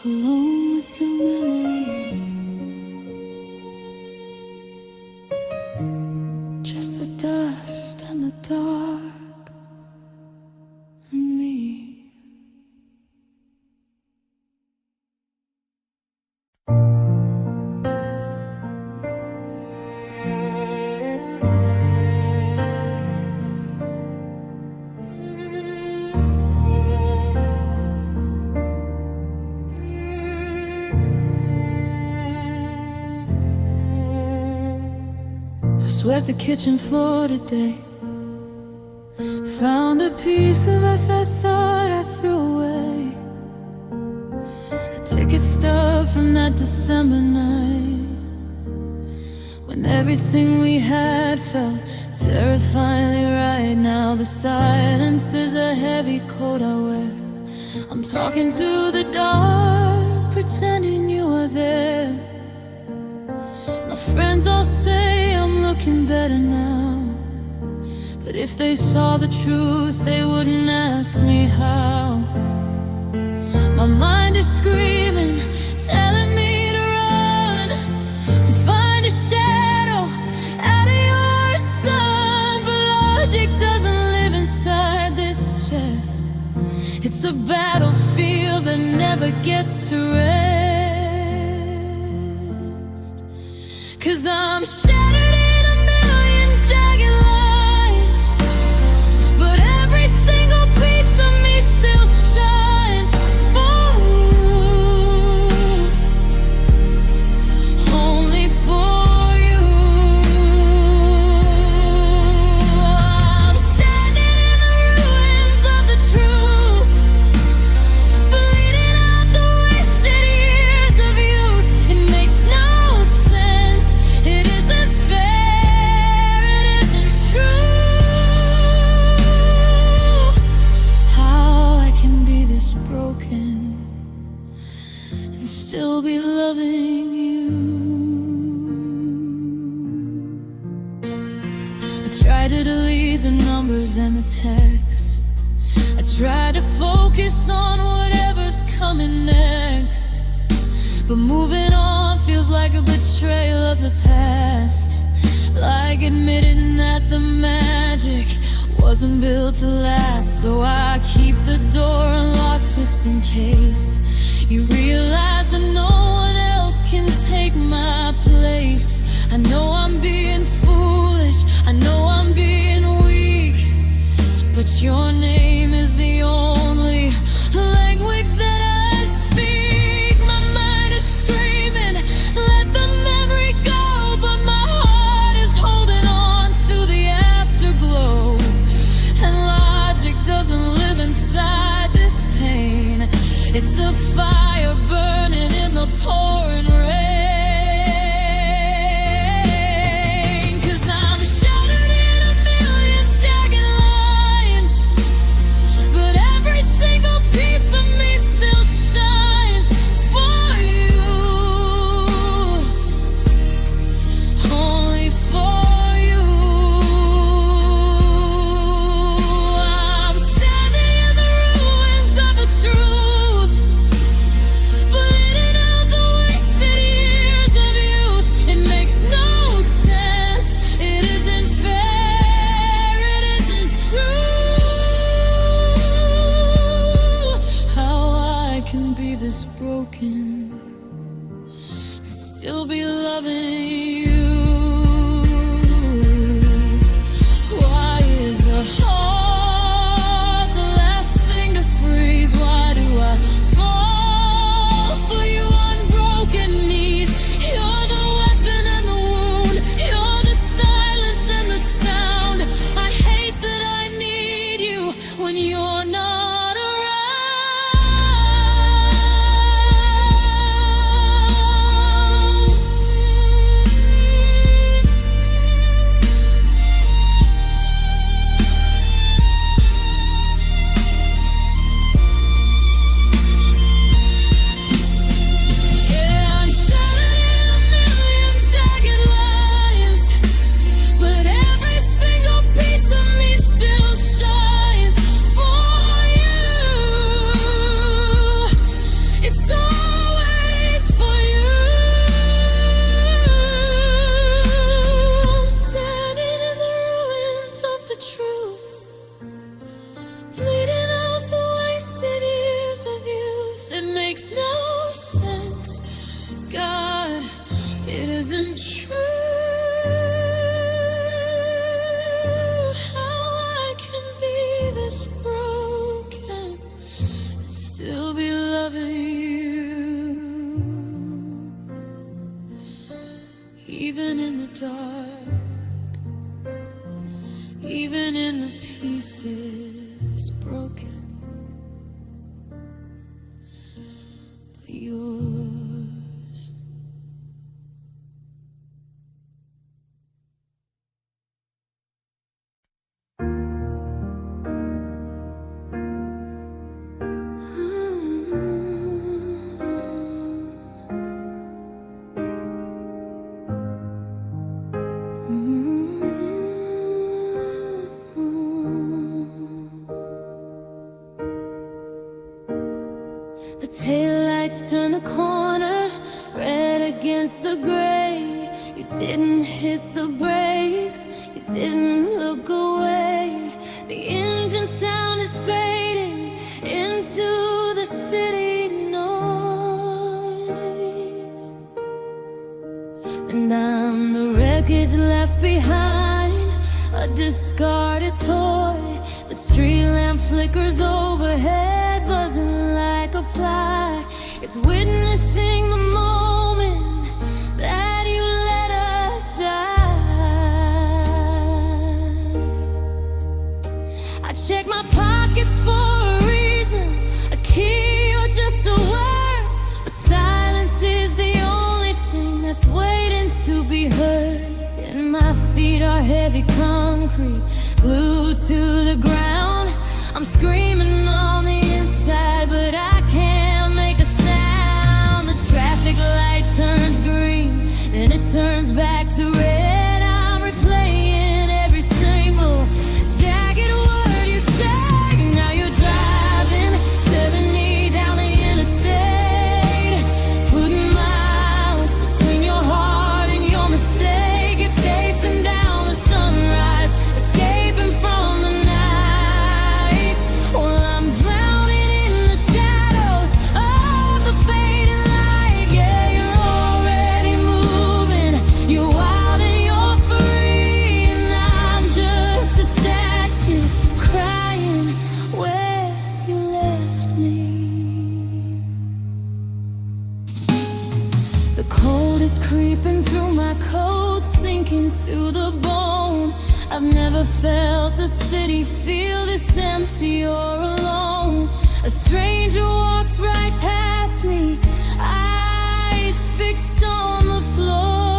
alone with your memory. Just the dust and the dark and me. I swept the kitchen floor today. Found a piece of us I thought I threw away. A ticket stub from that December night, when everything we had felt terrifyingly right. Now the silence is a heavy coat I wear. I'm talking to the dark, pretending you are there. My friends all say I'm looking better now, but if they saw the truth, they wouldn't ask me how. My mind is screaming, telling me to run, to find a shadow out of your sun. But logic doesn't live inside this chest. It's a battlefield that never gets to rest. 'Cause I'm shattered in a million jagged lines, but every single piece of me still shines for you, only for you. I'm standing in the ruins of the truth, bleeding out the wasted years of youth. It makes no sense, it isn't fair, it isn't true. How I can be this broken and still be loving you. I tried to delete the numbers and the texts. I tried to focus on whatever's coming next, but moving on feels like a betrayal of the past, like admitting that the magic wasn't built to last. So I keep the door unlocked just in case you realize that no one else can take my place. I know I'm being foolish, I know I'm being weak, but your name is the only language that I speak. My mind is screaming, let the memory go, but my heart is holding on to the afterglow. And logic doesn't live inside this pain. It's a fire burning in the pouring rain. 'Cause I'm shattered in a million jagged lines, but every single piece of me still shines for you, only for you. I'm standing in the ruins of the truth, bleeding out the wasted years of youth. It makes no sense, it isn't fair, it isn't true. How I can be this broken and still be loving you. Why is the heart the last thing to freeze? Why do I fall for you on broken knees? You're the weapon and the wound, you're the silence and the sound. I hate that I need you when you're not around. makes no sense. God, it isn't true how I can be this broken and still be loving you, even in the dark, even in the pieces broken. Yours. The taillights turn the corner, red against the gray. You didn't hit the brakes, you didn't look away. The engine sound is fading into the city noise, and I'm the wreckage left behind, a discarded toy. The street lamp flickers overhead, buzzing like a fly. It's witnessing the moment that you let us die. I check my pockets for a reason, a key or just a word, but silence is the only thing that's waiting to be heard. And my feet are heavy concrete, glued to the ground. I'm screaming on the inside, but I can't make a sound. The traffic light turns green, then it turns back to red. I'm replaying every single jagged word you say. Now you're driving 70 down the interstate, putting miles between your heart and your mistake. It's chasing down the sunrise, escaping from the night. Well, I'm drowning in the shadows of the fading light. Yeah, you're already moving, you're wild and you're free, and I'm just a statue crying where you left me. The cold is creeping through my coat, sinking to the bone. I've never felt a city feel this empty or alone. A stranger walks right past me, eyes fixed on the floor.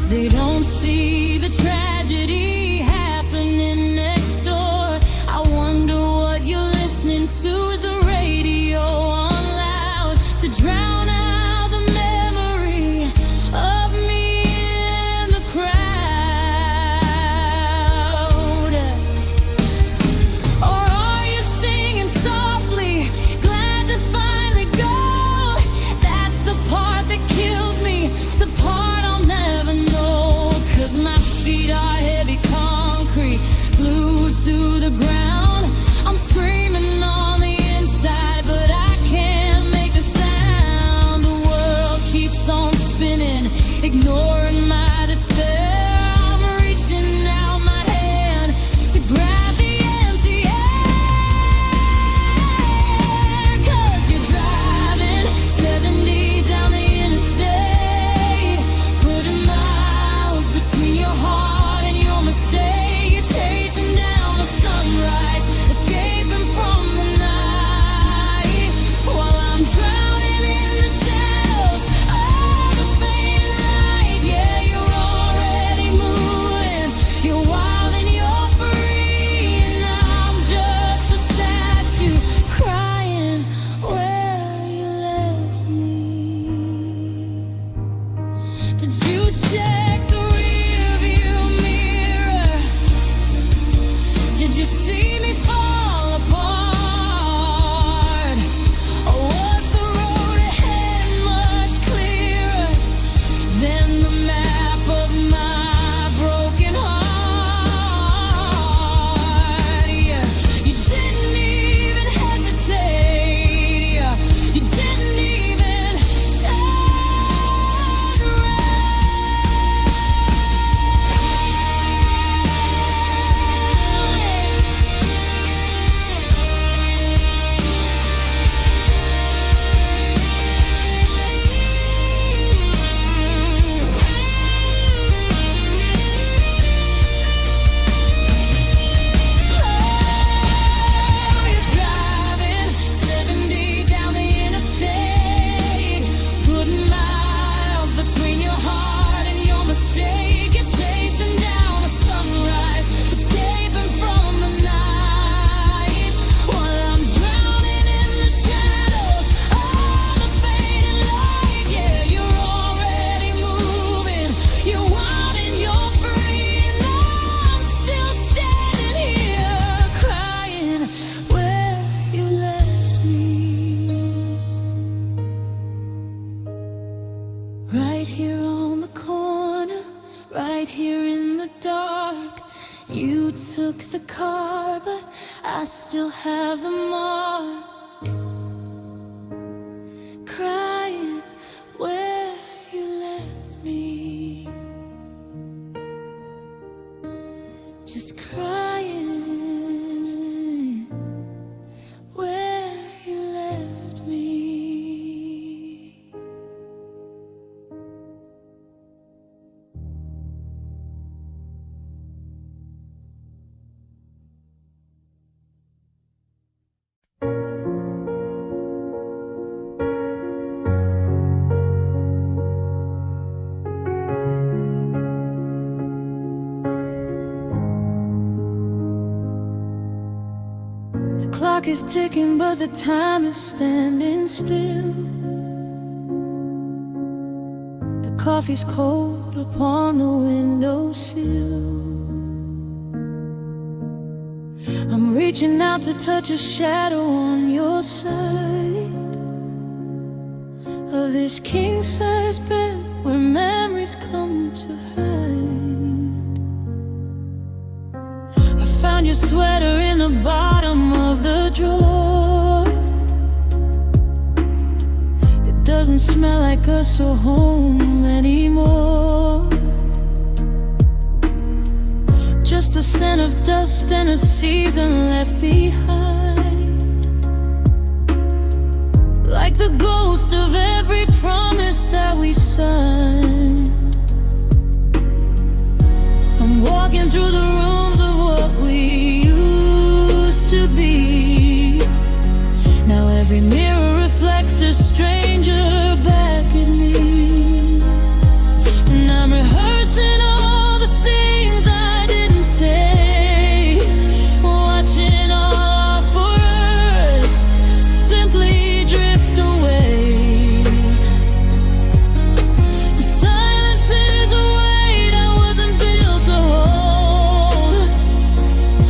They don't see the tragedy happening next door. I wonder what you're listening to. Is the radio on loud to drown out the memory of me in the crowd? Or took the car, but I still have the mark. Crying where you left me. Just crying where you left me. The clock is ticking, but the time is standing still. The coffee's cold upon the windowsill. I'm reaching out to touch a shadow on your side of this king-size bed where memories come to hide. I found your sweater in the bottom of the drawer. It doesn't smell like us or home anymore. Just the scent of dust and a season left behind, like the ghost of every promise that we signed. I'm walking through the rooms of what we used to be. Now every mirror reflects a stranger back at me. And I'm rehearsing all the things I didn't say, watching all our forests simply drift away. The silence is a weight I wasn't built to hold.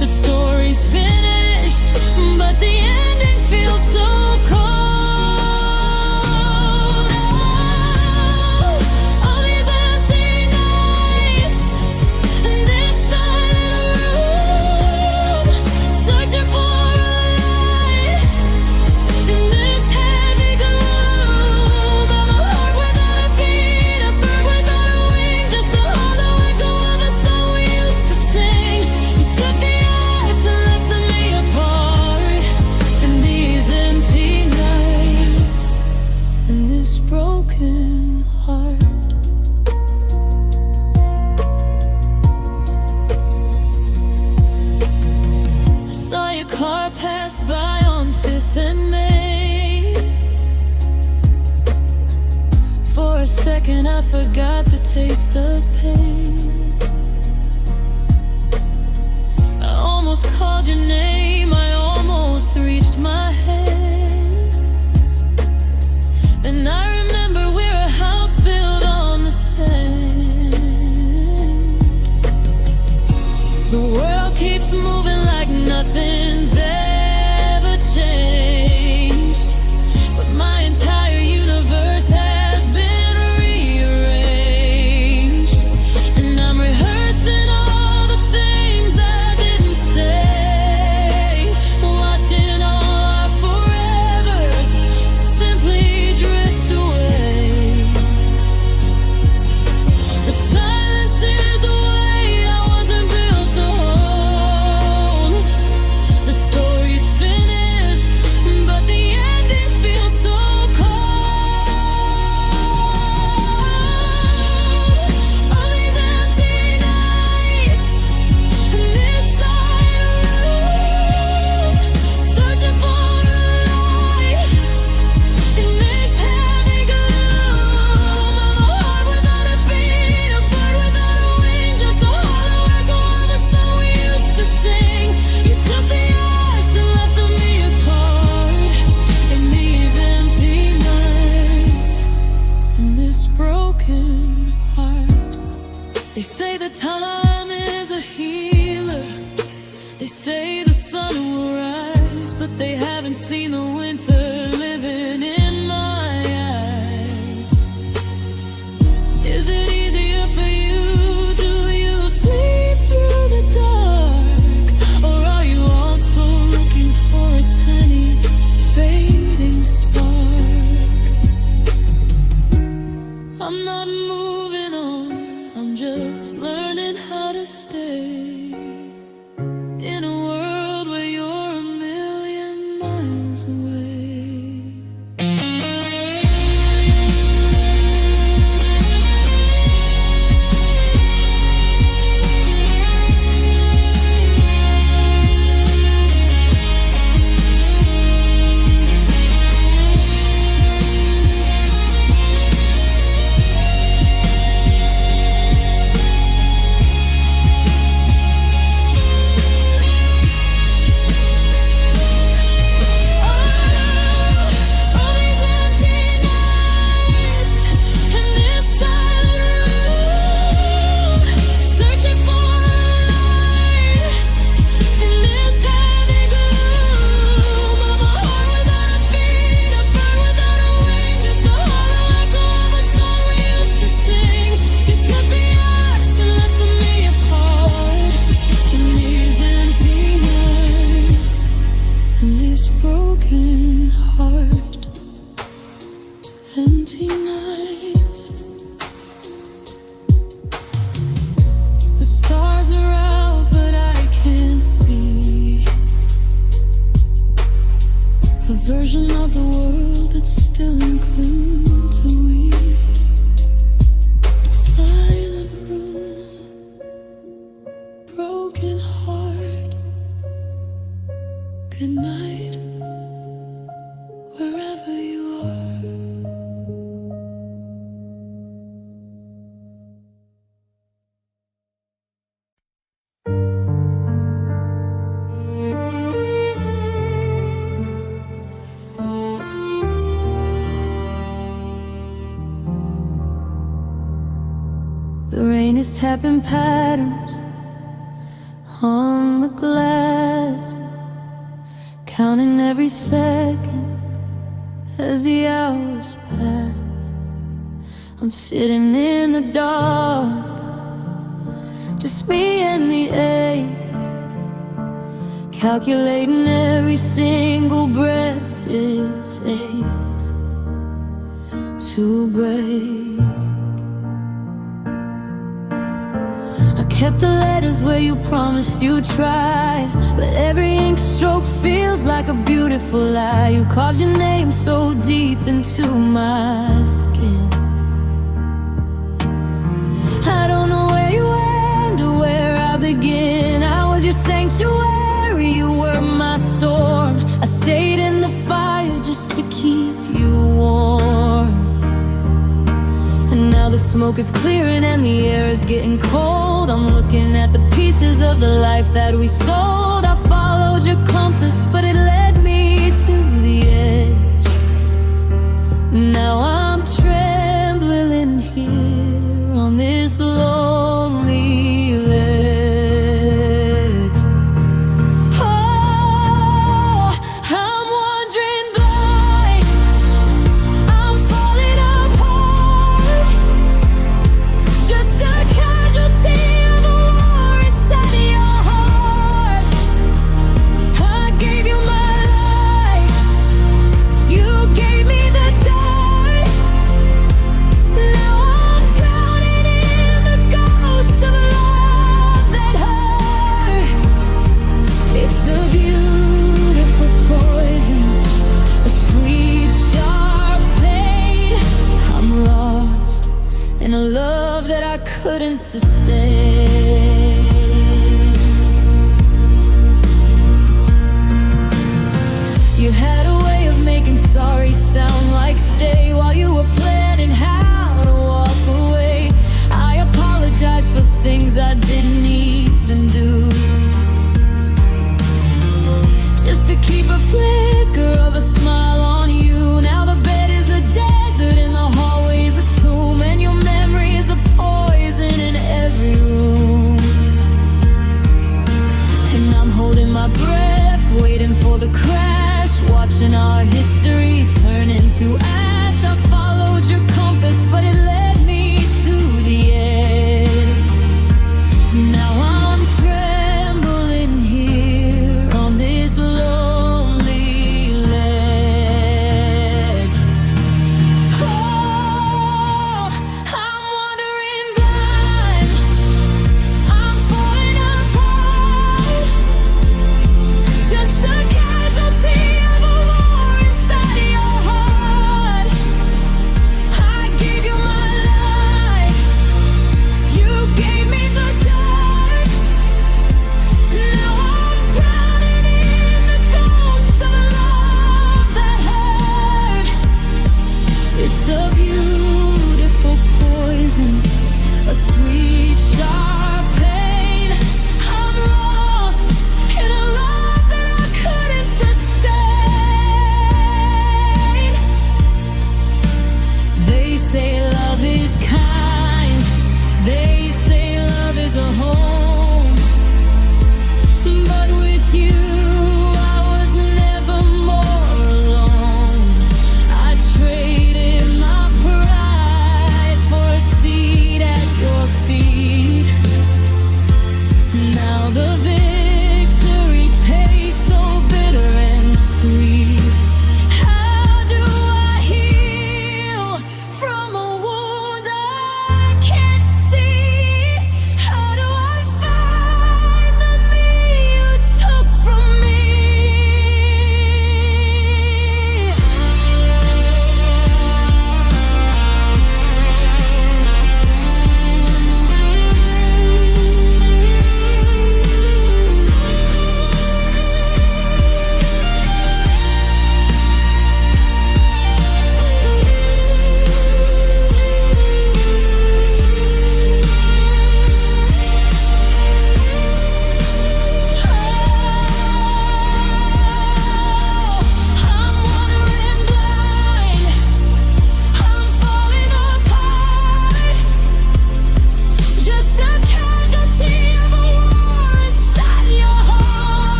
The story's finished, but the ending feels so cold. All these empty nights in this silent room, searching for a light in this heavy gloom. I'm a heart without a beat, a bird without a wing, just a hollow echo of a song we used to sing. You took the ice and left me apart in these empty nights and this broken heart. I saw your car pass by on 5th and May. For a second I forgot the taste of pain. I almost called your name, I almost reached my hand. Then I remember we're a house built on the sand. The world keeps moving like nothing's ever changed, but my entire universe has been rearranged. And I'm rehearsing all the things I didn't say, miles away. Empty nights. The stars are out, but I can't see a version of the world that still includes a we. Silent room, broken heart. Good night, wherever you are. The rain is tapping patterns on the glass, counting every second as the hours pass. I'm sitting in the dark, just me and the ache, calculating every single breath it takes to break. I kept the letters where you promised you'd try, but every ink stroke feels like a beautiful lie. You carved your name so deep into my skin. I don't know where you end or where I begin. I was your sanctuary, you were my storm. I stayed in the fire just to keep you warm. And now the smoke is clearing and the air is getting cold. I'm looking at the pieces of the life that we sold. I followed your compass, but it led me to the edge. Now I'm trembling here on this lonely ledge. Oh, I'm wandering blind, I'm falling apart, just a casualty of a war inside your heart. I gave you my life, you gave me the dark. Now I'm drowning in the ghost of love that hurt. It's a beautiful poison, a sweet sharp pain. I'm lost in a love that I couldn't sustain. You had a way of making sorry sound like stay, while you were planning how to walk away. I apologize for things I didn't even do, just to keep a flicker of a smile on you. Now the bed is a desert and the hallway's a tomb, and your memory is a poison in every room. And I'm holding my breath, waiting for the crash, watching our history turn into ash. I followed your compass, but it led me to the edge. Now I'm trembling here on this lonely ledge. Oh, I'm wandering blind, I'm falling apart, just a casualty of a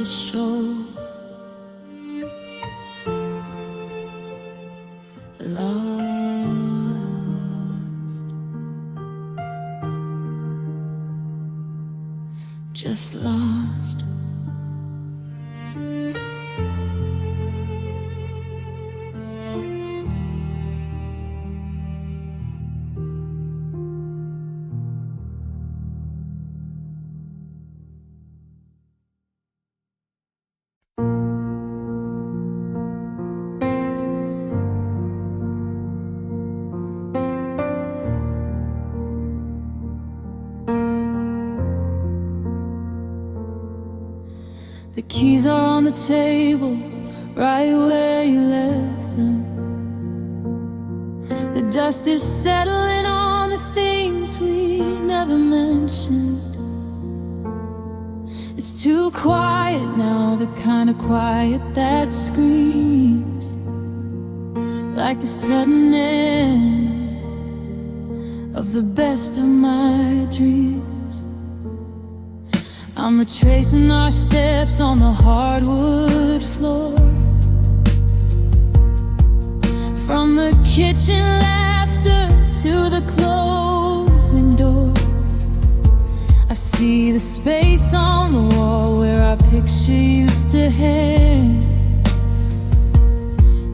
the show. Lost, just lost. The keys are on the table, right where you left them. The dust is settling on the things we never mentioned. It's too quiet now, the kind of quiet that screams like the sudden end of the best of my dreams. I'm retracing our steps on the hardwood floor, from the kitchen laughter to the closing door. I see the space on the wall where our picture used to hang.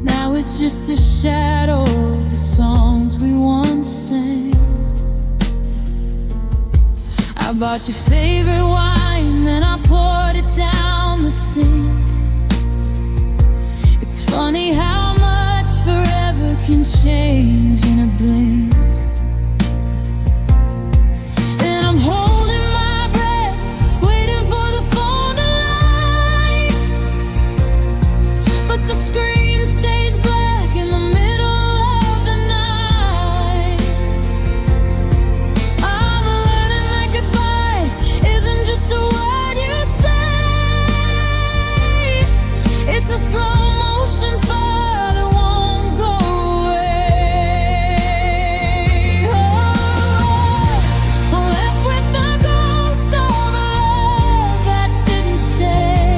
Now it's just a shadow of the songs we once sang. I bought your favorite wine, then I poured it down the sink. It's funny how much forever can change in a blink. And I'm holding my breath, waiting for the phone to line, but the screen stays black in the middle of the night. I'm learning that goodbye isn't just a word you say. It's a slow motion fire that won't go away. Oh, I'm left with the ghost of a love that didn't stay,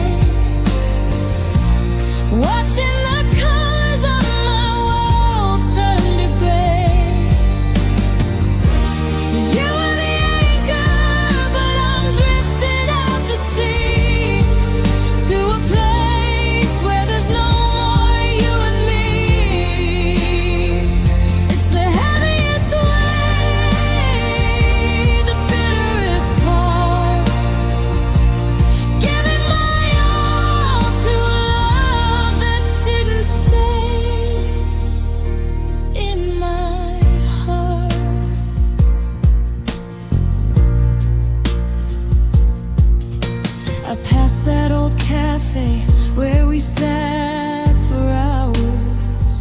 watching the colors of my world turn to gray. You were the anchor, but I'm drifting out to sea, to a place where there's no more you and me. It's the heaviest way, the bitterest part, giving my all to a love that didn't stay in my heart. I passed that old cafe where we sat for hours.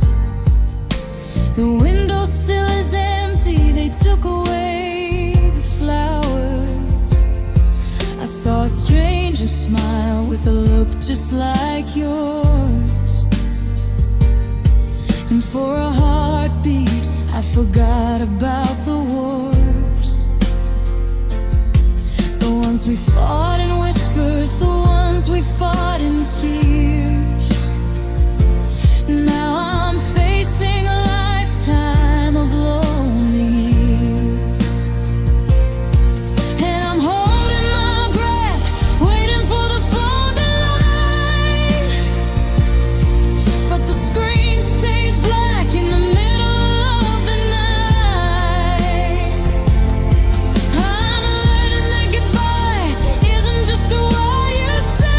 The windowsill is empty, they took away the flowers. I saw a stranger smile with a look just like yours, and for a heartbeat I forgot about the wars, the ones we fought in whispers, the ones we fought in tears. Now I'm facing a lifetime of lonely years, and I'm holding my breath, waiting for the phone to line, but the screen stays black in the middle of the night. I'm learning that goodbye isn't just a word you say.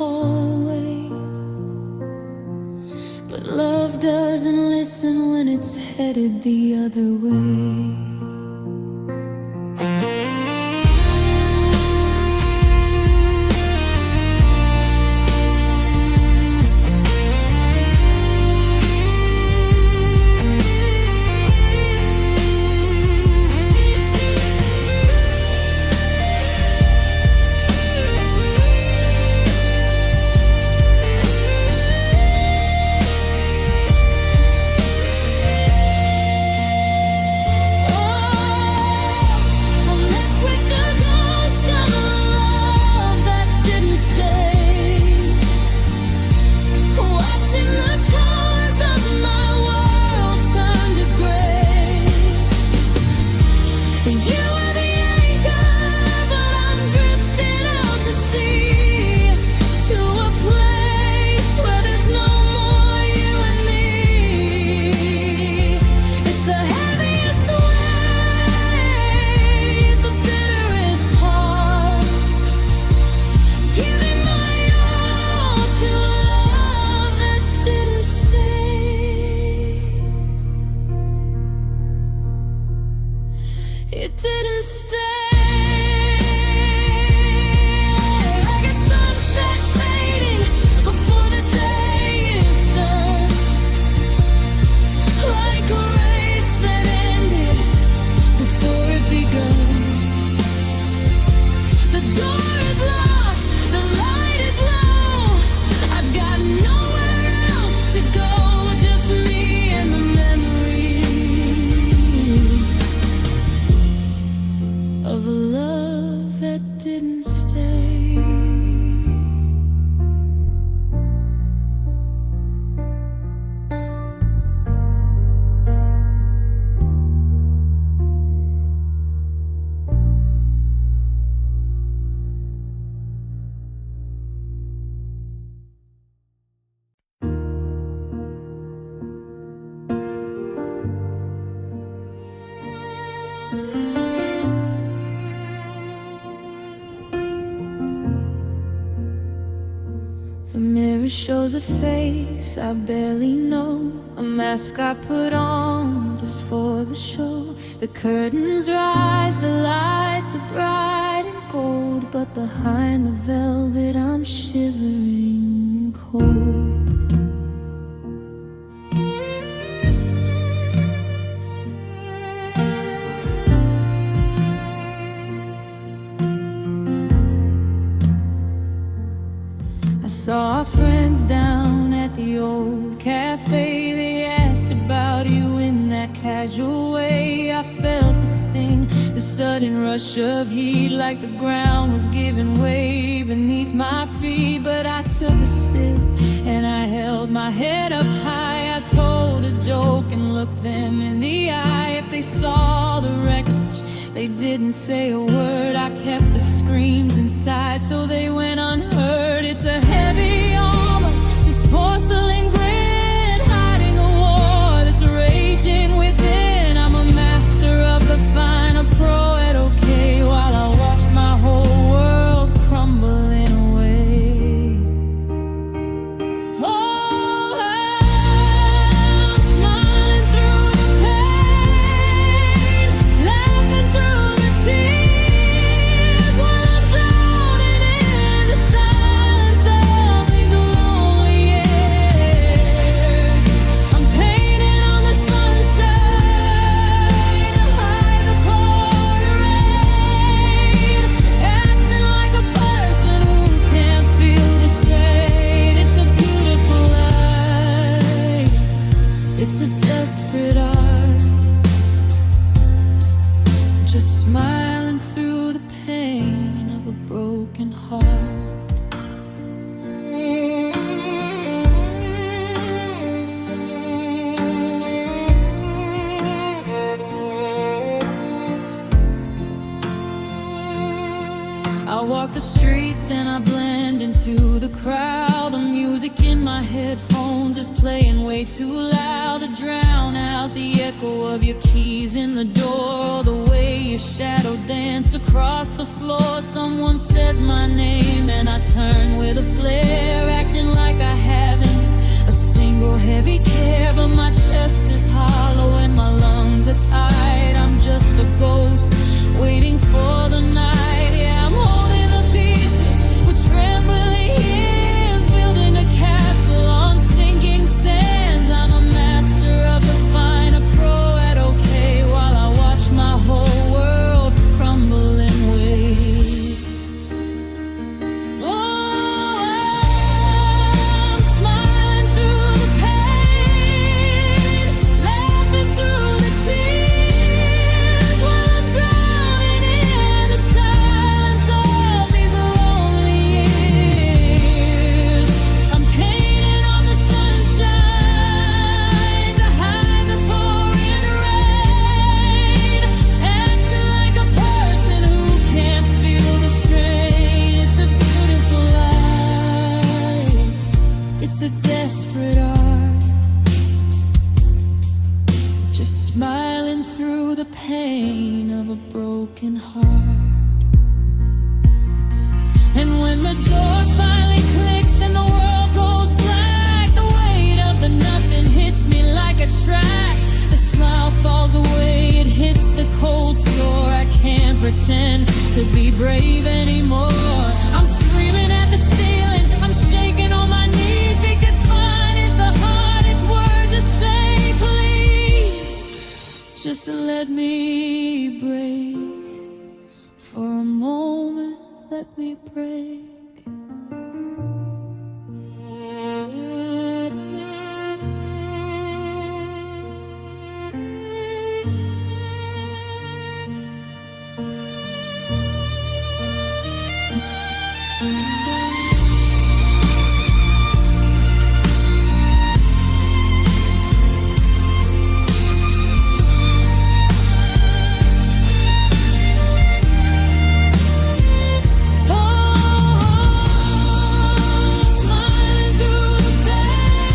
hallway. But love doesn't listen when it's headed the other way. It didn't stay. Like a sunset fading before the day is done. Like a race that ended before it begun. The door is locked, the light is low. I've got nowhere else to go, just me and the memory of a love that didn't stay. The mirror shows a face I barely know, a mask I put on just for the show. The curtains rise, the lights are bright and gold, but behind the velvet I'm shivering and cold. I saw our friends down at the old cafe. They asked about you in that casual way. I felt the sting, the sudden rush of heat, like the ground was giving way beneath my feet. But I took a sip and I held my head up high. I told a joke and looked them in the eye. If they saw the wreckage, they didn't say a word. I kept the screams inside so they went unheard. It's a heavy armor, this porcelain grin, hiding a war that's raging within. I'm a master of the fine, a pro at okay, while I watch my whole world crumbling away. Oh, I'm smiling through the pain, laughing through the tears, while I'm drowning in the silence of these lonely years. I'm painting on the sunshine to hide the pouring rain, acting like a person who can't feel the strain. It's a beautiful life, it's a desperate art, just smiling through the pain of a broken heart. I walk the streets and I blend into the crowd. The music in my headphones is playing way too loud to drown out the echo of your keys in the door, the way your shadow danced across the floor. Someone says my name and I turn with a flare. heavy care, but my chest is hollow and my lungs are tied. I'm just a ghost waiting for the night. Yeah, I'm holding the pieces with trembling ears, building a castle on sinking sands. I'm a master of the fine, a pro at okay, while I watch my whole world crumble and wait. Oh, I'm smiling through the pain, laughing through the tears, while I'm drowning in the silence of these lonely years. I'm painting on the sunshine to hide the pouring rain, acting like a person who can't feel the strain. It's a beautiful life. It's a desperate art, just smiling through the pain of a broken heart. And when the door finally clicks and the world goes black, the weight of the nothing hits me like a track. The smile falls away, it hits the cold floor. I can't pretend to be brave anymore. I'm screaming at the ceiling, I'm shaking on my knees, because fine is the hardest word to say. Please, just let me break for a moment. Let me break. Smiling through the pain,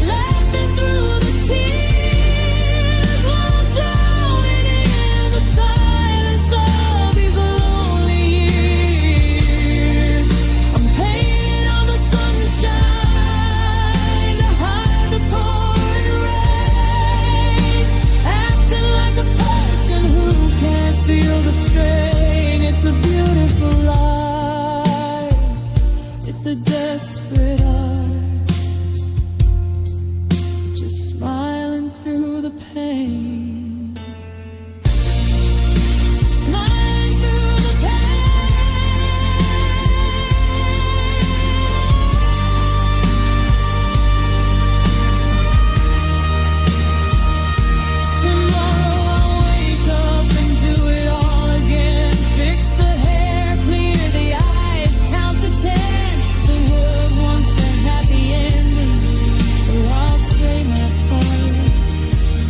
laughing through the tears, while I'm drowning in the silence of these lonely years. I'm painting on the sunshine to hide the pouring rain, acting like a person who can't feel the strain. It's a beautiful life. It's a desperate art, just smiling through the pain. Smiling through the Tomorrow I'll wake up and do it all again. Fix the hair, clear the eyes, count to 10. The world wants a happy ending, so I'll play my part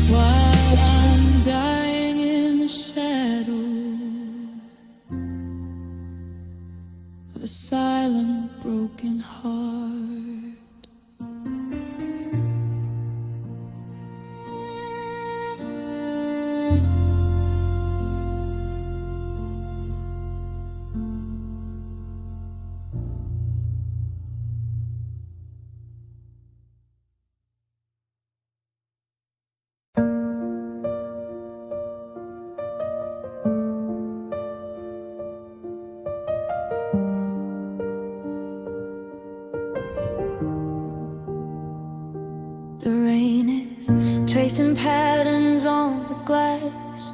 while I'm dying in the shadows of a silent, broken heart. The rain is tracing patterns on the glass,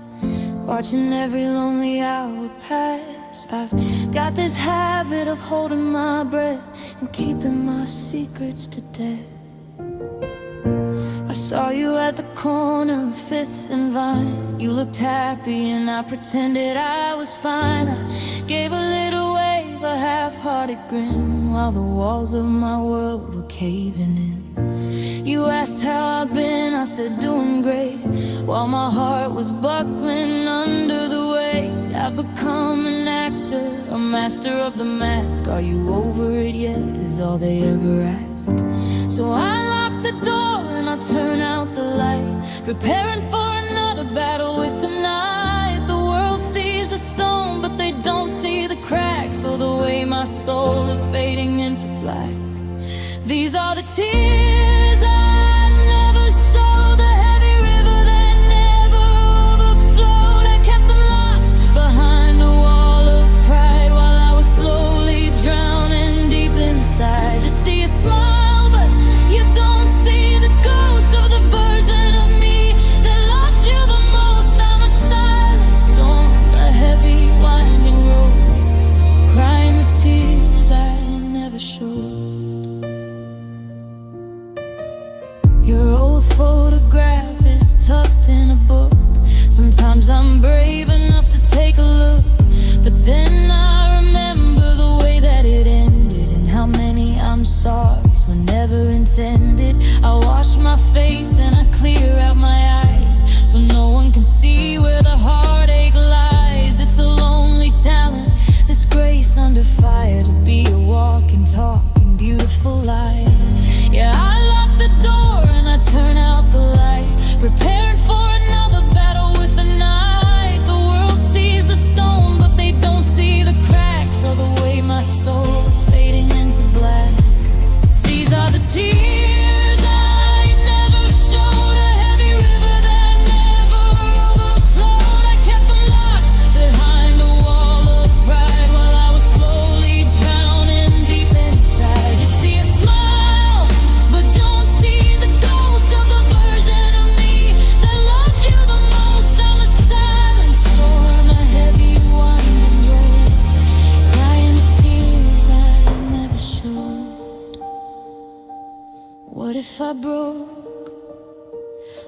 watching every lonely hour pass. I've got this habit of holding my breath and keeping my secrets to death. I saw you at the corner of 5th and Vine. You looked happy and I pretended I was fine. I gave a little wave, a half-hearted grin, while the walls of my world were caving in. You asked how I've been, I said doing great, while my heart was buckling under the weight. I've become an actor, a master of the mask. Are you over it yet, is all they ever ask. So I lock the door and I turn out the light, preparing for another battle with the night. The world sees the stone, but they don't see the cracks, or the way my soul is fading into black. These are the tears tucked in a book. Sometimes I'm brave enough to take a look, but then I remember the way that it ended, and how many I'm sorry's were never intended. I wash my face and I clear out my eyes, so no one can see where the heartache lies. It's a lonely talent, this grace under fire, to be a walking, talking, beautiful light. Yeah, I lock the door and I turn out the light, preparing for another battle with the night. The world sees the stone, but they don't see the cracks, or the way my soul is fading into black. These are the tears I never showed, a heavy river that never overflowed. I kept them locked behind a wall of pride, while I was slowly drowning deep inside. You see a smile, but don't see the ghost of the version of me that loved you the most. I'm a silent storm, a heavy winding road, crying the tears I never showed. What if I broke?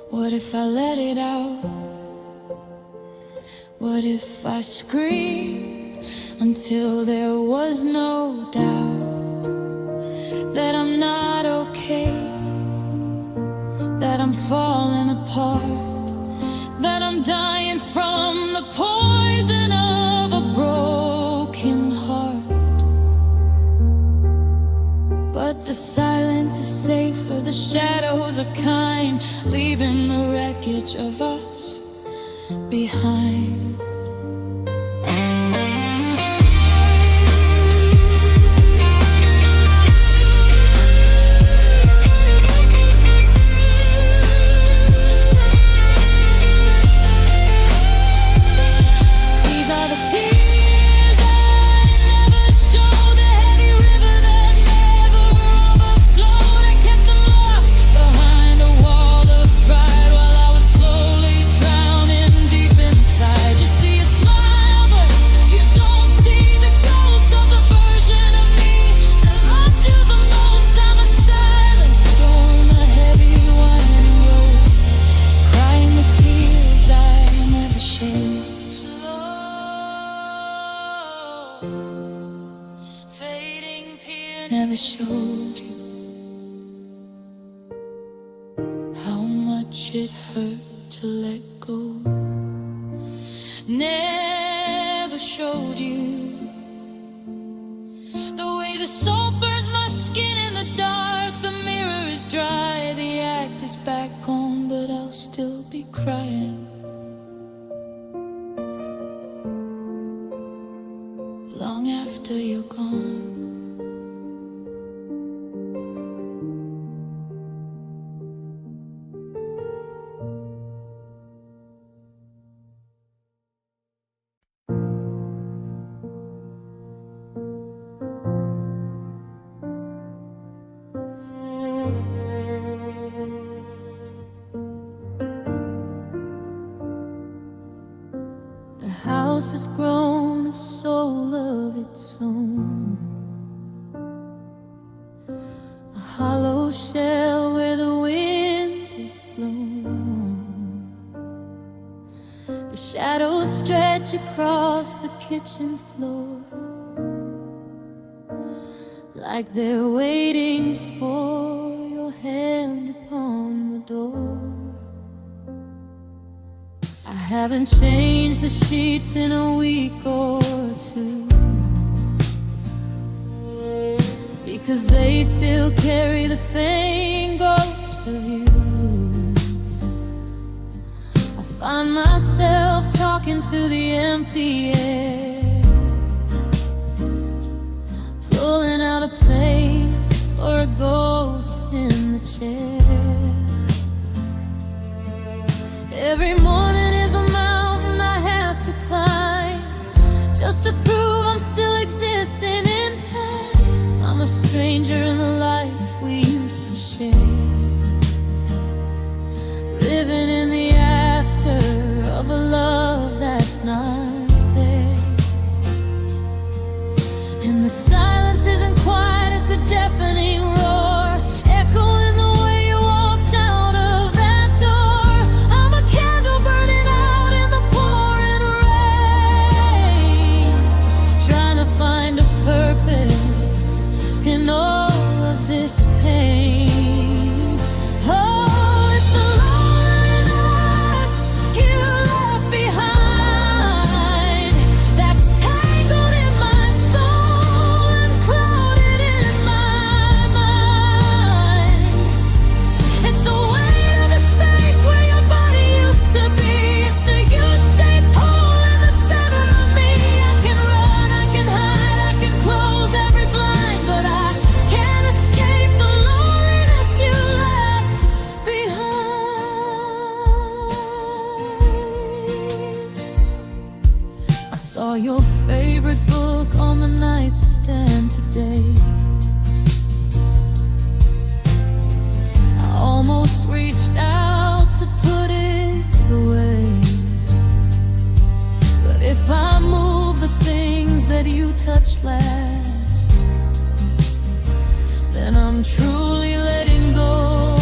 What if I let it out? What if I screamed until there was no doubt that I'm not okay, that I'm falling apart, that I'm dying from the poison of a broken heart? But the silence is safer, the shadows are kind, leaving the wreckage of us behind. These are the tears I never showed, the heavy river that never overflowed. I kept them locked behind a wall of pride, while I was slowly drowning deep inside. You see a smile, but you don't see the ghost of the version of me that loved you the most. I'm a silent storm, a heavy winding road, crying the tears I never showed. Slow fading peer never showed you how much it hurt to let go. Never showed you the way the salt burns my skin in the dark. The mirror is dry, the act is back on, but I'll still be crying long after you're gone. The house has grown a soul of its own, a hollow shell where the wind is blown. The shadows stretch across the kitchen floor, like they're waiting for your hand upon the door. I haven't changed the sheets in a week or two, because they still carry the faint ghost of you. I find myself talking to the empty air, pulling out a plate for a ghost in the chair. Every morning is a mountain I have to climb, just to prove I'm still existing in time. I'm a stranger in the life we used to share, living in the after of a love that's not there. And the silence isn't quiet, it's a deafening roar, echoing the way you walked out of that door. I'm I'm truly letting go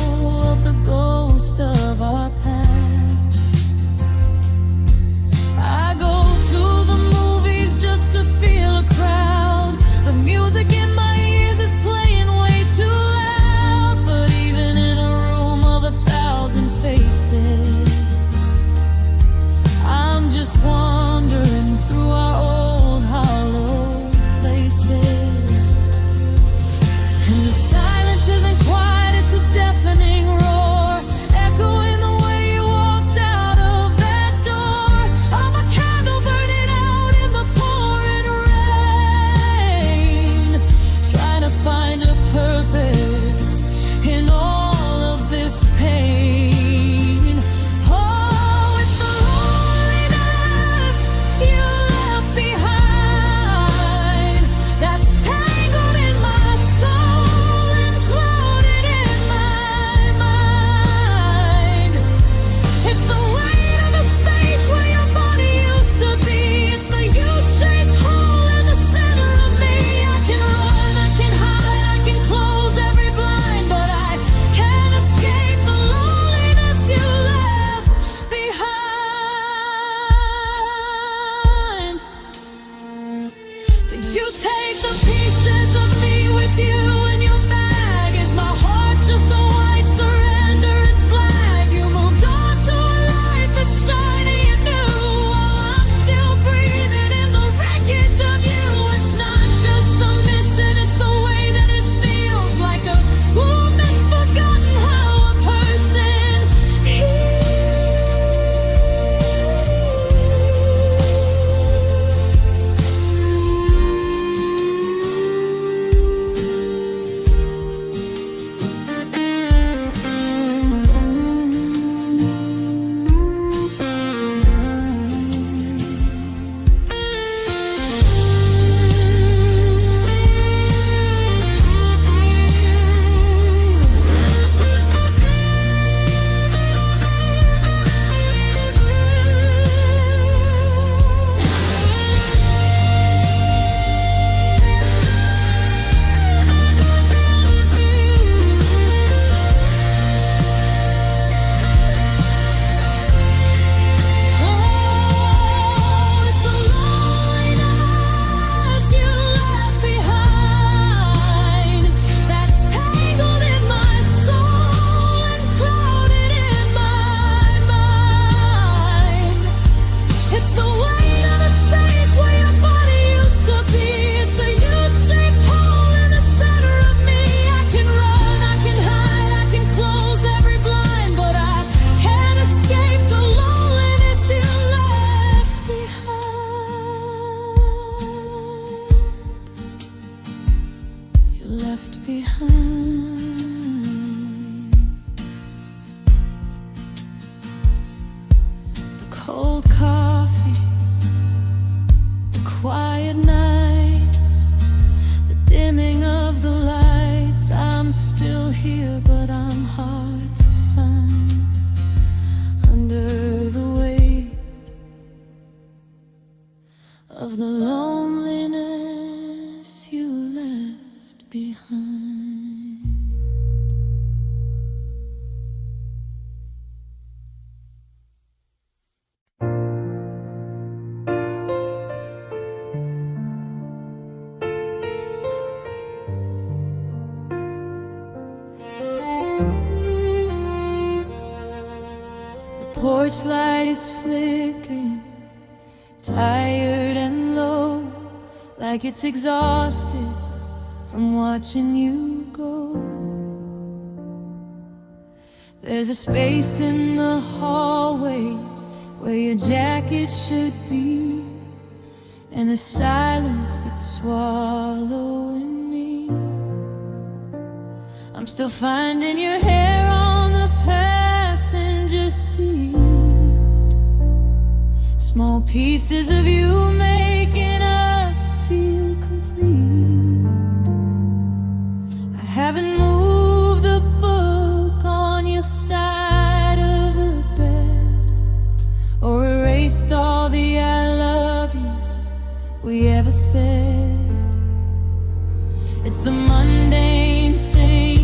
of the ghost of our past. I go to the movies just to feel a crowd. The music in my ears is playing way too loud. But even in a room of 1,000 faces, I'm just wandering through our old hollow places. And the silence isn't quiet, it's a deafening roar, echoing the way you walked out of that door. I'm a candle burning out in the pouring rain, trying to find a purpose in all of this pain. Oh, it's the loneliness you left behind that's tangled in my soul and clouded in my mind. It's the weight of the space where your body used to be. It's the U-shaped hole in the center of me. I can run, I can hide, I can close every blind, but I can't escape the loneliness you left behind. Did you take the pieces of me with you in your bag? Is my heart just a white surrendering flag? You moved on to a life that's shiny and new, while I'm still breathing in the wreckage of you. It's not just the missing, it's the way that it feels, like a wound that's forgotten how a person left behind. The cold coffee, the quiet nights, the dimming of the lights. I'm still here, but I'm hard to find under the weight of the loneliness you left behind. The porch light is flickering, tired and low, like it's exhausted from watching you go. There's a space in the hallway where your jacket should be, and a silence that's swallowing me. I'm still finding your hair on the passenger seat, small pieces of you making us feel complete. I haven't moved the book on your side of the bed, or erased all the I love yous we ever said. It's the mundane thing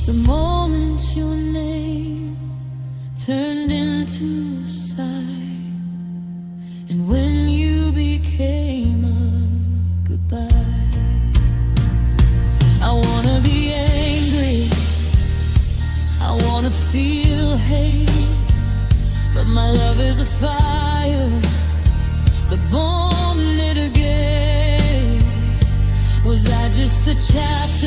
The moment your name turned into a sigh, and when you became a goodbye. I wanna be angry, I wanna feel hate, but my love is a fire that born it again. Was I just a chapter